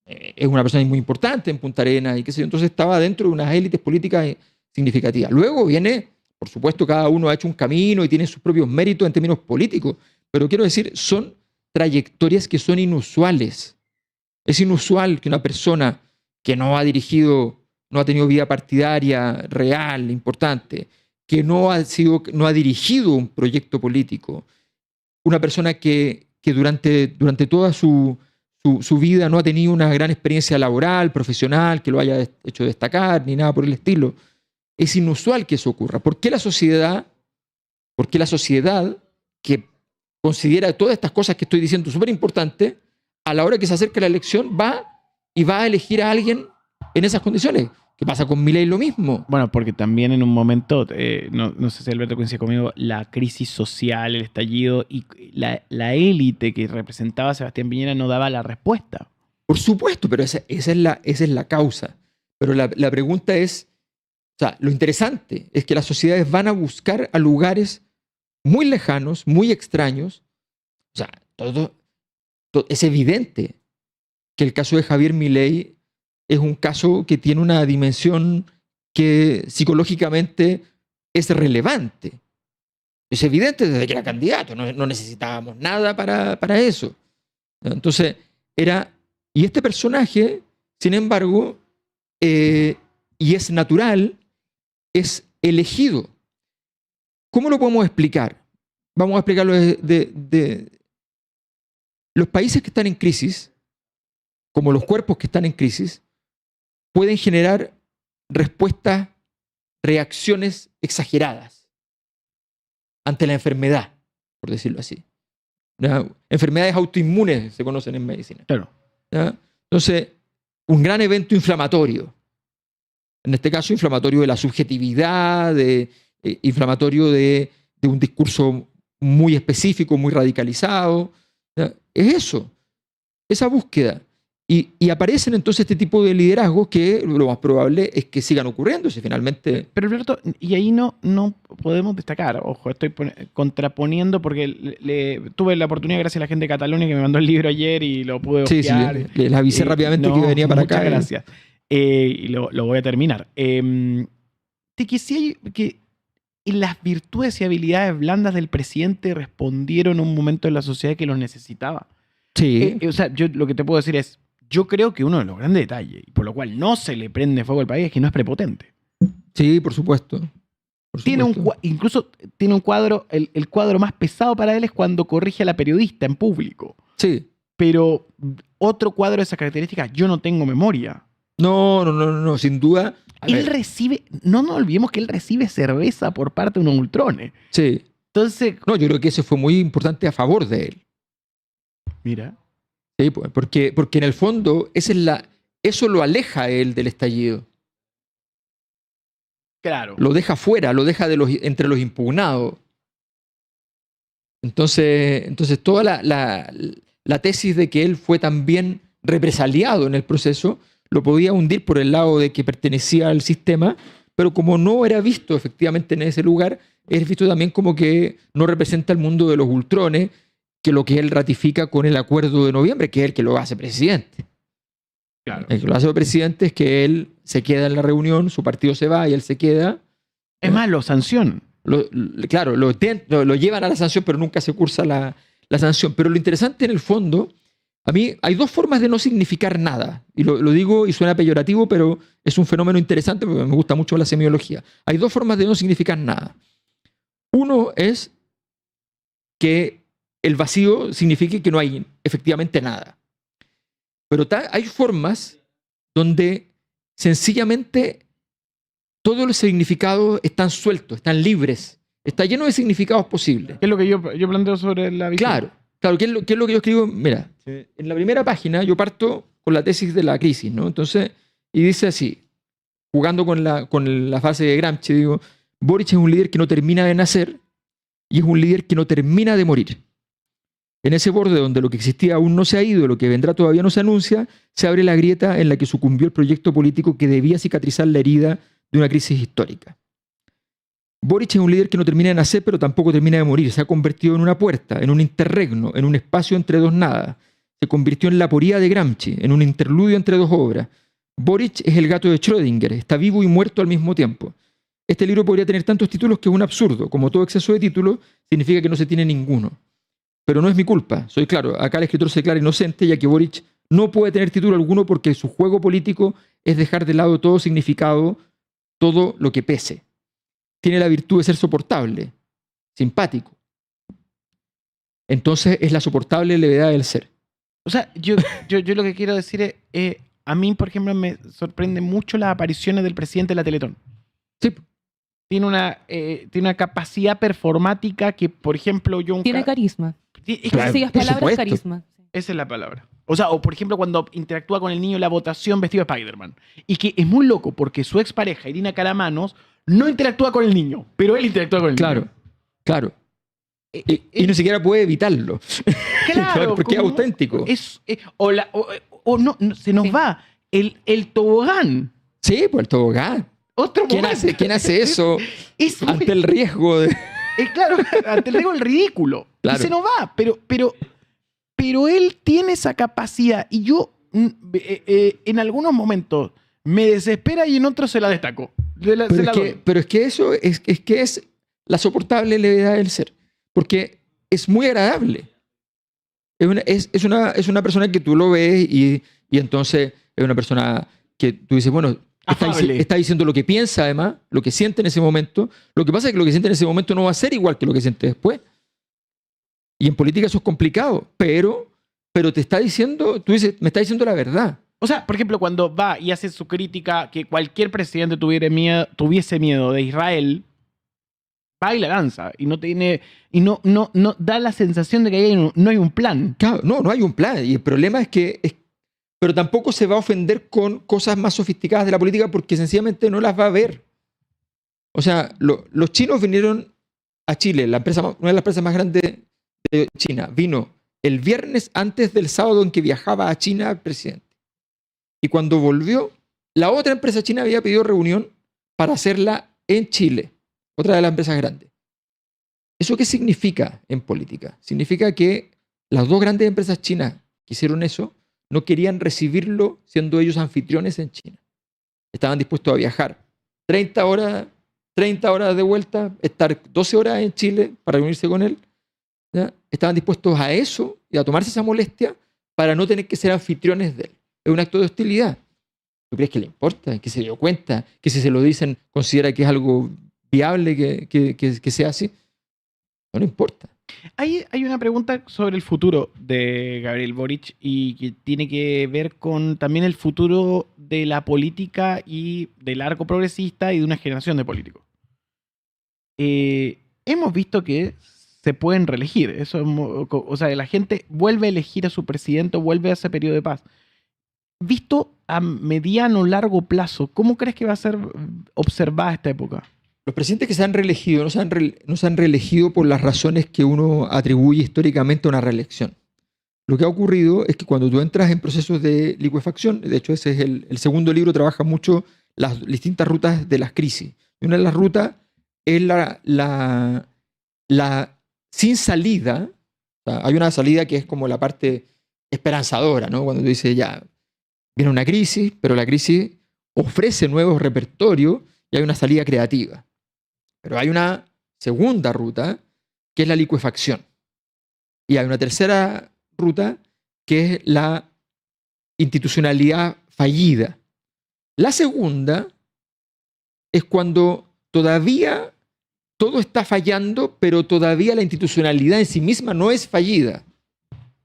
es una persona muy importante en Punta Arenas y qué sé yo, entonces estaba dentro de unas élites políticas significativa. Luego viene, por supuesto, cada uno ha hecho un camino y tiene sus propios méritos en términos políticos, pero quiero decir, son trayectorias que son inusuales. Es inusual que una persona que no ha tenido vida partidaria real, importante, que no ha dirigido un proyecto político, una persona que durante toda su vida no ha tenido una gran experiencia laboral, profesional, que lo haya hecho destacar, ni nada por el estilo. Es inusual que eso ocurra. ¿Por qué la sociedad que considera todas estas cosas que estoy diciendo súper importantes, a la hora que se acerca la elección, va a elegir a alguien en esas condiciones? ¿Qué pasa con Milei? Lo mismo. Bueno, porque también en un momento, no sé si Alberto coincide conmigo, la crisis social, el estallido y la élite que representaba a Sebastián Piñera no daba la respuesta. Por supuesto, pero esa es la causa. Pero la pregunta es, o sea, lo interesante es que las sociedades van a buscar a lugares muy lejanos, muy extraños. O sea, todo es evidente que el caso de Javier Milei es un caso que tiene una dimensión que psicológicamente es relevante. Es evidente desde que era candidato, no necesitábamos nada para eso. Entonces, y este personaje, sin embargo, y es natural, es elegido. ¿Cómo lo podemos explicar? Vamos a explicarlo de los países que están en crisis, como los cuerpos que están en crisis, pueden generar respuestas, reacciones exageradas ante la enfermedad, por decirlo así. ¿Ya? Enfermedades autoinmunes se conocen en medicina. Claro. ¿Ya? Entonces, un gran evento inflamatorio. En este caso, inflamatorio de la subjetividad, inflamatorio de un discurso muy específico, muy radicalizado. ¿Ya? Es eso, esa búsqueda. Y aparecen entonces este tipo de liderazgos que lo más probable es que sigan ocurriendo, si finalmente... Pero Alberto, y ahí no podemos destacar, ojo, estoy contraponiendo porque tuve la oportunidad gracias a la gente de Cataluña que me mandó el libro ayer y lo pude hojear. Sí, les avisé rápidamente que venía para acá. Muchas gracias. Y lo voy a terminar. De que sí hay... que las virtudes y habilidades blandas del presidente respondieron en un momento en la sociedad que los necesitaba. Sí. O sea, yo lo que te puedo decir es, yo creo que uno de los grandes detalles, y por lo cual no se le prende fuego al país, es que no es prepotente. Sí, por supuesto. Incluso tiene un cuadro, el cuadro más pesado para él es cuando corrige a la periodista en público. Sí. Pero otro cuadro de esas características, yo no tengo memoria. No, sin duda. Él recibe, no nos olvidemos que él recibe cerveza por parte de unos ultrones. Sí. Entonces... No, yo creo que eso fue muy importante a favor de él. Mira. Sí, pues, porque en el fondo eso lo aleja a él del estallido. Claro. Lo deja fuera, lo deja entre los impugnados. Entonces toda la tesis de que él fue también represaliado en el proceso lo podía hundir por el lado de que pertenecía al sistema, pero como no era visto efectivamente en ese lugar, es visto también como que no representa el mundo de los ultrones, que lo que él ratifica con el acuerdo de noviembre, que es el que lo hace presidente. Claro. El que lo hace presidente es que él se queda en la reunión, su partido se va y él se queda. Es más, lo sancionan. Claro, lo llevan a la sanción, pero nunca se cursa la sanción. Pero lo interesante en el fondo, a mí hay dos formas de no significar nada. Y lo digo y suena peyorativo, pero es un fenómeno interesante porque me gusta mucho la semiología. Hay dos formas de no significar nada. Uno es que el vacío signifique que no hay efectivamente nada. Pero hay formas donde sencillamente todos los significados están sueltos, están libres, está lleno de significados posibles. ¿Qué es lo que yo planteo sobre la visión? Claro, ¿qué es lo que yo escribo? Mira, en la primera página yo parto con la tesis de la crisis, ¿no? Entonces, y dice así, jugando con la fase de Gramsci, digo, Boric es un líder que no termina de nacer y es un líder que no termina de morir. En ese borde donde lo que existía aún no se ha ido y lo que vendrá todavía no se anuncia, se abre la grieta en la que sucumbió el proyecto político que debía cicatrizar la herida de una crisis histórica. Boric es un líder que no termina de nacer, pero tampoco termina de morir. Se ha convertido en una puerta, en un interregno, en un espacio entre dos nadas. Se convirtió en la aporía de Gramsci, en un interludio entre dos obras. Boric es el gato de Schrödinger, está vivo y muerto al mismo tiempo. Este libro podría tener tantos títulos que es un absurdo. Como todo exceso de títulos, significa que no se tiene ninguno. Pero no es mi culpa. Soy claro, acá el escritor se declara inocente, ya que Boric no puede tener título alguno porque su juego político es dejar de lado todo significado, todo lo que pese. Tiene la virtud de ser soportable, simpático. Entonces es la soportable levedad del ser. O sea, yo lo que quiero decir es, a mí, por ejemplo, me sorprende mucho las apariciones del presidente de la Teletón. Sí. Tiene una capacidad performática que, por ejemplo, yo... Tiene carisma. Claro, Sigas por palabras, supuesto. carisma. Esa es la palabra. O sea, o por ejemplo, cuando interactúa con el niño en la votación vestido de Spider-Man. Y que es muy loco porque su expareja, Irina Caramanos, no interactúa con el niño, pero él interactúa con el Claro, niño. claro. Y no siquiera puede evitarlo. Claro, porque es como- auténtico. O no, se nos Sí. va el tobogán. Sí, pues el tobogán. Otro ¿Quién momento. hace eso Es muy- ante el riesgo de... claro, ante el riesgo del ridículo. Claro. Y se nos va, pero él tiene esa capacidad y yo en algunos momentos me desespera y en otros se la destaco. Pero es que eso es que es la soportable levedad del ser. Porque es muy agradable. Es una persona que tú lo ves y entonces es una persona que tú dices, bueno, Afable. está diciendo lo que piensa además, lo que siente en ese momento. Lo que pasa es que lo que siente en ese momento no va a ser igual que lo que siente después. Y en política eso es complicado, pero te está diciendo, tú dices, me está diciendo la verdad. O sea, por ejemplo, cuando va y hace su crítica que cualquier presidente tuviese miedo de Israel, va y la lanza. Y no da la sensación de que ahí no hay un plan. Claro, no hay un plan. Y el problema es que... pero tampoco se va a ofender con cosas más sofisticadas de la política porque sencillamente no las va a ver. O sea, los chinos vinieron a Chile, una de las empresas más grandes de China. Vino el viernes antes del sábado en que viajaba a China el presidente. Y cuando volvió, la otra empresa china había pedido reunión para hacerla en Chile. Otra de las empresas grandes. ¿Eso qué significa en política? Significa que las dos grandes empresas chinas que hicieron eso no querían recibirlo siendo ellos anfitriones en China. Estaban dispuestos a viajar 30 horas de vuelta, estar 12 horas en Chile para reunirse con él. ¿Ya? Estaban dispuestos a eso y a tomarse esa molestia para no tener que ser anfitriones de él. Es un acto de hostilidad. ¿Tú crees que le importa? ¿Que se dio cuenta? ¿Que si se lo dicen considera que es algo viable que sea así? No le importa. Hay una pregunta sobre el futuro de Gabriel Boric y que tiene que ver con también el futuro de la política y del arco progresista y de una generación de políticos. Hemos visto que se pueden reelegir. O sea, la gente vuelve a elegir a su presidente, vuelve a ese periodo de paz. Visto a mediano o largo plazo, ¿cómo crees que va a ser observada esta época? Los presidentes que se han reelegido no se han reelegido por las razones que uno atribuye históricamente a una reelección. Lo que ha ocurrido es que cuando tú entras en procesos de licuefacción, de hecho ese es el segundo libro, trabaja mucho las distintas rutas de las crisis. Y una de las rutas es la sin salida. O sea, hay una salida que es como la parte esperanzadora, ¿no? Cuando tú dices, ya, viene una crisis, pero la crisis ofrece nuevos repertorios y hay una salida creativa. Pero hay una segunda ruta, que es la licuefacción. Y hay una tercera ruta, que es la institucionalidad fallida. La segunda es cuando todavía todo está fallando, pero todavía la institucionalidad en sí misma no es fallida.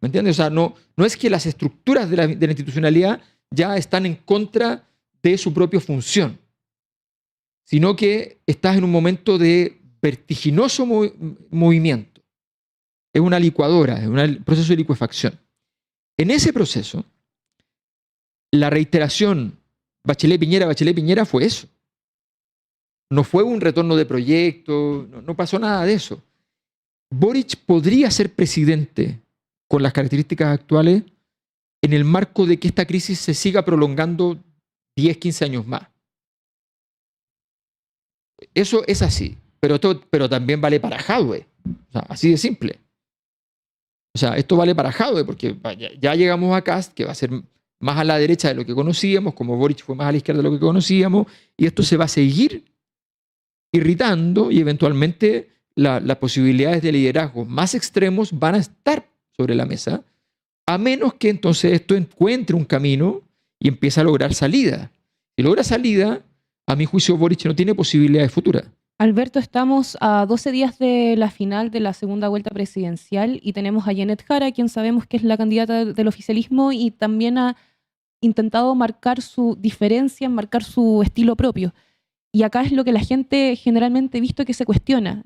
¿Me entiendes? O sea, no es que las estructuras de la institucionalidad ya están en contra de su propia función, sino que estás en un momento de vertiginoso movimiento. Es una licuadora, es un proceso de licuefacción. En ese proceso, la reiteración Bachelet-Piñera fue eso. No fue un retorno de proyecto, no pasó nada de eso. Boric podría ser presidente con las características actuales en el marco de que esta crisis se siga prolongando 10, 15 años más. Eso es así, pero también vale para Jadwe. O sea, así de simple. O sea, esto vale para Jadwe porque ya llegamos a Kast, que va a ser más a la derecha de lo que conocíamos, como Boric fue más a la izquierda de lo que conocíamos, y esto se va a seguir irritando y eventualmente las posibilidades de liderazgo más extremos van a estar sobre la mesa, a menos que entonces esto encuentre un camino y empiece a lograr salida. Si logra salida, a mi juicio Boric no tiene posibilidades futuras. Alberto, estamos a 12 días de la final de la segunda vuelta presidencial y tenemos a Janet Jara, quien sabemos que es la candidata del oficialismo y también ha intentado marcar su diferencia, marcar su estilo propio. Y acá es lo que la gente generalmente ha visto que se cuestiona.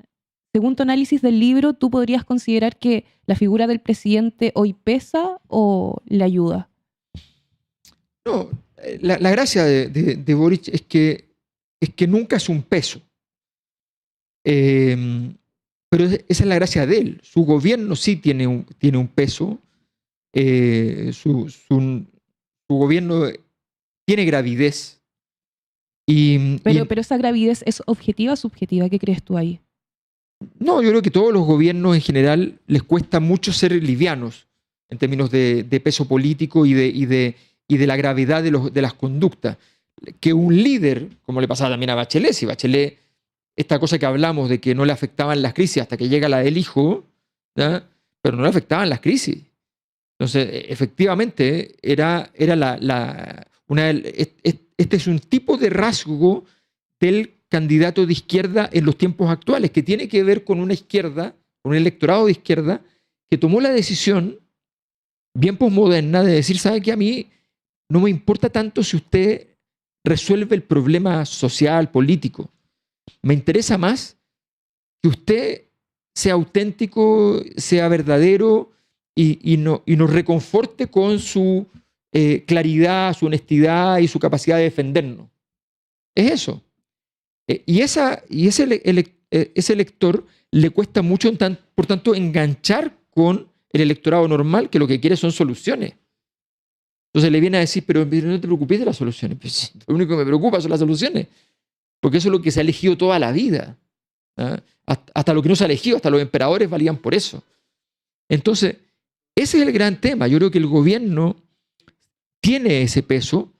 Según tu análisis del libro, ¿tú podrías considerar que la figura del presidente hoy pesa o le ayuda? No, la gracia de Boric es que nunca es un peso. Pero esa es la gracia de él. Su gobierno sí tiene un peso. Su gobierno tiene gravidez. Pero esa gravidez es objetiva o subjetiva. ¿Qué crees tú ahí? No, yo creo que todos los gobiernos en general les cuesta mucho ser livianos en términos de peso político y de la gravedad de las conductas. Que un líder, como le pasaba también a Bachelet, si Bachelet, esta cosa que hablamos de que no le afectaban las crisis hasta que llega la del hijo, ¿ya? Pero no le afectaban las crisis. Entonces, efectivamente, este es un tipo de rasgo del candidato de izquierda en los tiempos actuales, que tiene que ver con una izquierda, con un electorado de izquierda, que tomó la decisión, bien posmoderna, de decir, ¿sabe qué? A mí no me importa tanto si usted resuelve el problema social, político. Me interesa más que usted sea auténtico, sea verdadero y nos reconforte con su claridad, su honestidad y su capacidad de defendernos. Es eso. Y ese elector le cuesta mucho, por tanto, enganchar con el electorado normal, que lo que quiere son soluciones. Entonces le viene a decir, pero no te preocupes de las soluciones. Pues, lo único que me preocupa son las soluciones. Porque eso es lo que se ha elegido toda la vida. ¿Ah? Hasta lo que no se ha elegido, hasta los emperadores valían por eso. Entonces, ese es el gran tema. Yo creo que el gobierno tiene ese peso,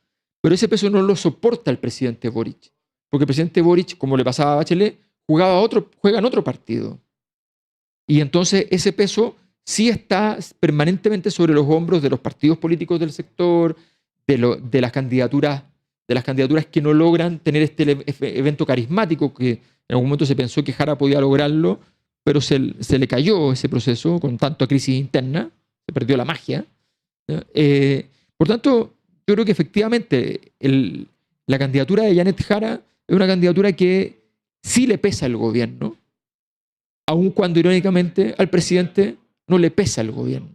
pero ese peso no lo soporta el presidente Boric. Porque el presidente Boric, como le pasaba a Bachelet, juega en otro partido. Y entonces ese peso sí está permanentemente sobre los hombros de los partidos políticos del sector, de las candidaturas que no logran tener este evento carismático, que en algún momento se pensó que Jara podía lograrlo, pero se le cayó ese proceso con tanta crisis interna, se perdió la magia. Por tanto, yo creo que efectivamente la candidatura de Janet Jara es una candidatura que sí le pesa al gobierno, aun cuando irónicamente al presidente no le pesa el gobierno.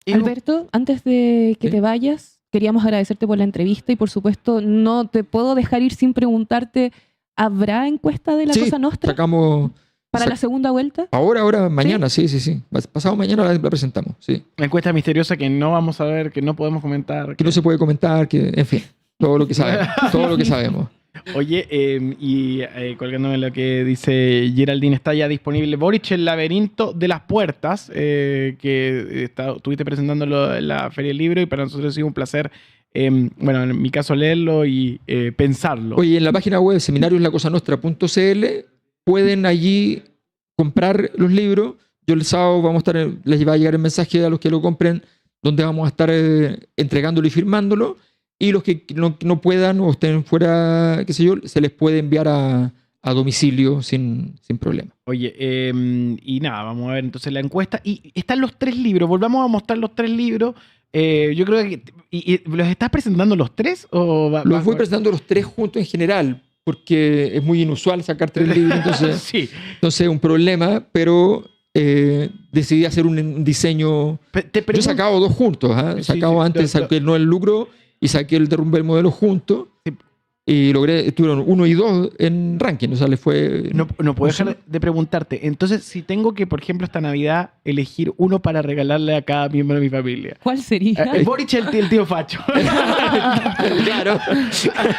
Alberto, antes de que te vayas, queríamos agradecerte por la entrevista y por supuesto no te puedo dejar ir sin preguntarte, ¿habrá encuesta de la Cosa Nostra sacamos para la segunda vuelta? Ahora, mañana, sí. Pasado mañana la presentamos, sí. La encuesta misteriosa que no vamos a ver, que no podemos comentar. Que no se puede comentar, en fin, todo lo que sabemos. Oye, colgándome lo que dice Geraldine, está ya disponible Boric, el laberinto de las puertas, que estuviste presentándolo en la Feria del Libro y para nosotros ha sido un placer, bueno, en mi caso leerlo y pensarlo. Oye, en la página web seminarioslacosanostra.cl pueden allí comprar los libros. Yo el sábado les va a llegar el mensaje a los que lo compren, donde vamos a estar entregándolo y firmándolo. Y los que no puedan o estén fuera, qué sé yo, se les puede enviar a domicilio sin problema. Oye, y nada, vamos a ver entonces la encuesta. Y están los 3 libros, volvamos a mostrar los 3 libros. Yo creo que... ¿Y los estás presentando los 3? Los voy presentando los 3 juntos en general, porque es muy inusual sacar 3 libros, entonces, sí. Entonces es un problema, pero decidí hacer un diseño... Yo he sacado 2 juntos, ¿eh? Saqué el No el Lucro y saqué el Derrumbe del Modelo juntos. Sí. Y estuvieron 1 y 2 en ranking, o sea, le fue... No puedo dejar de preguntarte, entonces, si tengo que, por ejemplo, esta Navidad, elegir uno para regalarle a cada miembro de mi familia. ¿Cuál sería? El Boric, el tío Facho. Claro,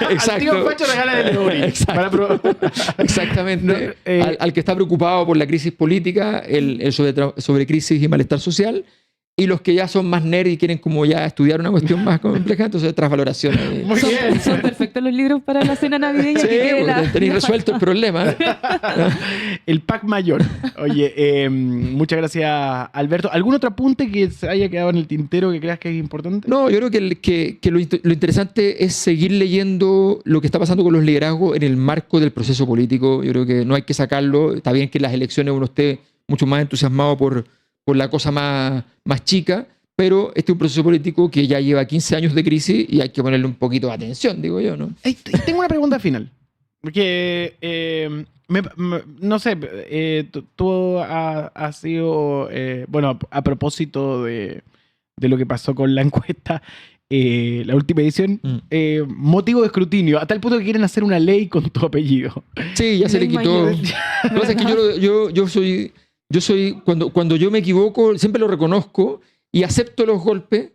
exacto. Al tío Facho regálale el Boric. Exactamente. Al que está preocupado por la crisis política, el sobre crisis y malestar social, y los que ya son más nerd y quieren como ya estudiar una cuestión más compleja, entonces transvaloraciones. Muy bien. Son perfectos los libros para la cena navideña. Sí, que quede porque tenéis la resuelto el problema. El pack mayor. Oye, muchas gracias, Alberto. ¿Algún otro apunte que se haya quedado en el tintero que creas que es importante? No, yo creo que lo interesante es seguir leyendo lo que está pasando con los liderazgos en el marco del proceso político. Yo creo que no hay que sacarlo. Está bien que en las elecciones uno esté mucho más entusiasmado por la cosa más chica, pero este es un proceso político que ya lleva 15 años de crisis y hay que ponerle un poquito de atención, digo yo, ¿no? Tengo una pregunta final. Porque, no sé, tú has sido, bueno, a propósito de lo que pasó con la encuesta, la última edición, motivo de escrutinio, a tal punto que quieren hacer una ley con tu apellido. Sí, ya se le Ley quitó. mayor. Lo que pasa es que yo soy cuando yo me equivoco, siempre lo reconozco y acepto los golpes.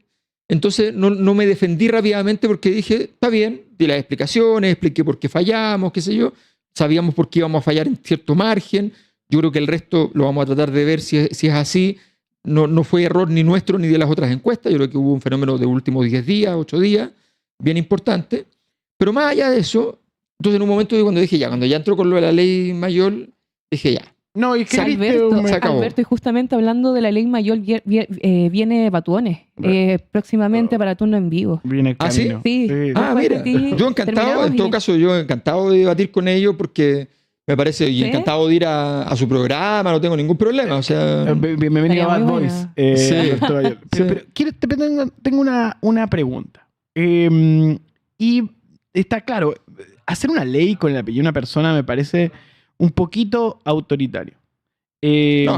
Entonces no me defendí rápidamente porque dije, está bien, di las explicaciones, expliqué por qué fallamos, qué sé yo. Sabíamos por qué íbamos a fallar en cierto margen. Yo creo que el resto lo vamos a tratar de ver si es así. No fue error ni nuestro ni de las otras encuestas. Yo creo que hubo un fenómeno de últimos 10 días, 8 días, bien importante. Pero más allá de eso, entonces en un momento cuando dije cuando ya entró con lo de la ley mayor, dije ya. No, y que Alberto, Se acabó. Alberto, y justamente hablando de la ley mayor, viene Batuones próximamente para turno en vivo. Viene el ¿Ah, sí? camino. Sí. Ah, Después mira, de ti, yo encantado, terminamos en todo y- caso, yo encantado de debatir con ellos porque me parece, y ¿Sí? encantado de ir a su programa, no tengo ningún problema, o sea... Bienvenido a Estaría Bad muy Boys. buena. Sí. Alberto Bayol. Pero tengo una pregunta. Y está claro, hacer una ley con el apellido de una persona me parece un poquito autoritario. No,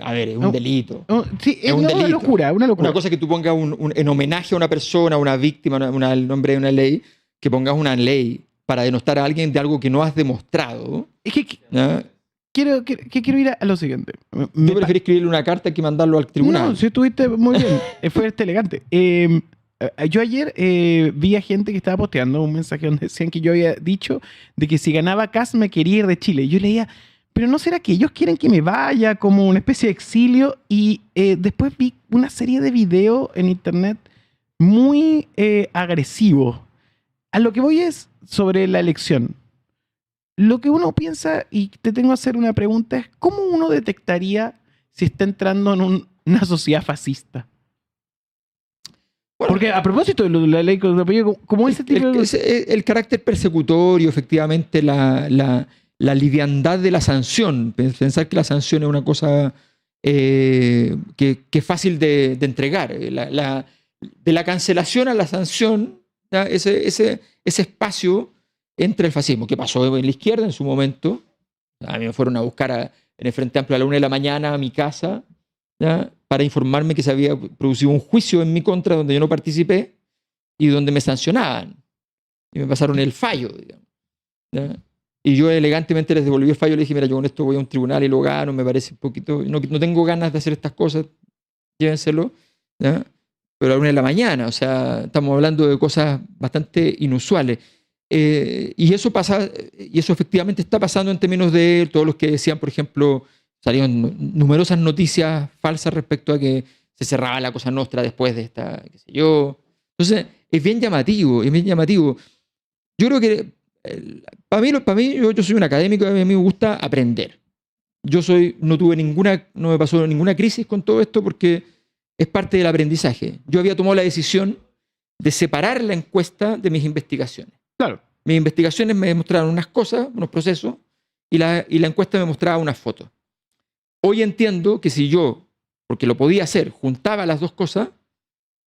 a ver, es un no. delito. Sí, es un una delito. locura, una locura. Una cosa es que tú pongas en homenaje a una persona, a una víctima, el nombre de una ley, que pongas una ley para denostar a alguien de algo que no has demostrado. Es que ¿Ya? quiero ir a lo siguiente. Yo prefiero escribirle una carta que mandarlo al tribunal. No, si estuviste muy bien. Fue elegante. Yo ayer vi a gente que estaba posteando un mensaje donde decían que yo había dicho de que si ganaba Kast me quería ir de Chile. Yo leía, pero ¿no será que ellos quieren que me vaya como una especie de exilio? Y después vi una serie de videos en internet muy agresivos. A lo que voy es sobre la elección. Lo que uno piensa, y te tengo que hacer una pregunta, es ¿cómo uno detectaría si está entrando en una sociedad fascista? Bueno, Porque a propósito de la ley con el apellido, como ese tipo de... el carácter persecutorio, efectivamente, la liviandad de la sanción. Pensar que la sanción es una cosa que es fácil de entregar. De la cancelación a la sanción, ¿ya? Ese espacio entre el fascismo, que pasó en la izquierda en su momento. A mí me fueron a buscar en el Frente Amplio a la 1 de la mañana a mi casa, ¿ya? Para informarme que se había producido un juicio en mi contra donde yo no participé y donde me sancionaban. Y me pasaron el fallo, digamos, ¿ya? Y yo elegantemente les devolví el fallo y les dije, mira, yo con esto voy a un tribunal y lo gano, me parece un poquito... No tengo ganas de hacer estas cosas, llévenselo, ¿ya? Pero a la 1 de la mañana, o sea, estamos hablando de cosas bastante inusuales. Y eso pasa, y eso efectivamente está pasando en términos de todos los que decían, por ejemplo, salieron numerosas noticias falsas respecto a que se cerraba la Cosa Nostra después de esta, qué sé yo. Entonces, es bien llamativo, es bien llamativo. Yo creo que para mí yo soy un académico y a mí me gusta aprender. No me pasó ninguna crisis con todo esto porque es parte del aprendizaje. Yo había tomado la decisión de separar la encuesta de mis investigaciones. Claro. Mis investigaciones me mostraron unas cosas, unos procesos, y la encuesta me mostraba unas fotos. Hoy entiendo que si yo, porque lo podía hacer, juntaba las dos cosas,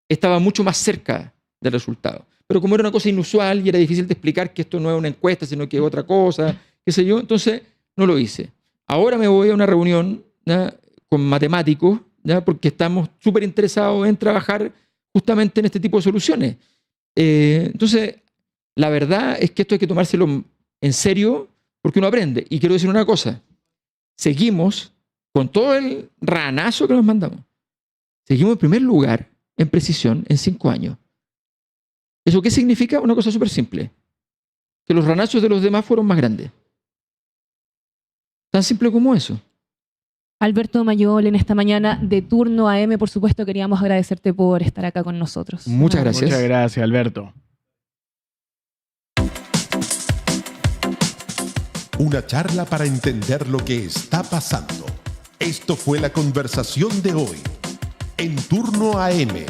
estaba mucho más cerca del resultado. Pero como era una cosa inusual y era difícil de explicar que esto no es una encuesta, sino que es otra cosa, qué sé yo, entonces no lo hice. Ahora me voy a una reunión, ¿ya? Con matemáticos, ¿ya? Porque estamos súper interesados en trabajar justamente en este tipo de soluciones. Entonces, la verdad es que esto hay que tomárselo en serio porque uno aprende. Y quiero decir una cosa, seguimos con todo el ranazo que nos mandamos. Seguimos en primer lugar en precisión en 5 años. ¿Eso qué significa? Una cosa súper simple. Que los ranazos de los demás fueron más grandes. Tan simple como eso. Alberto Mayol, en esta mañana de Turno AM, por supuesto, queríamos agradecerte por estar acá con nosotros. Muchas gracias. Muchas gracias, Alberto. Una charla para entender lo que está pasando. Esto fue la conversación de hoy en Turno AM.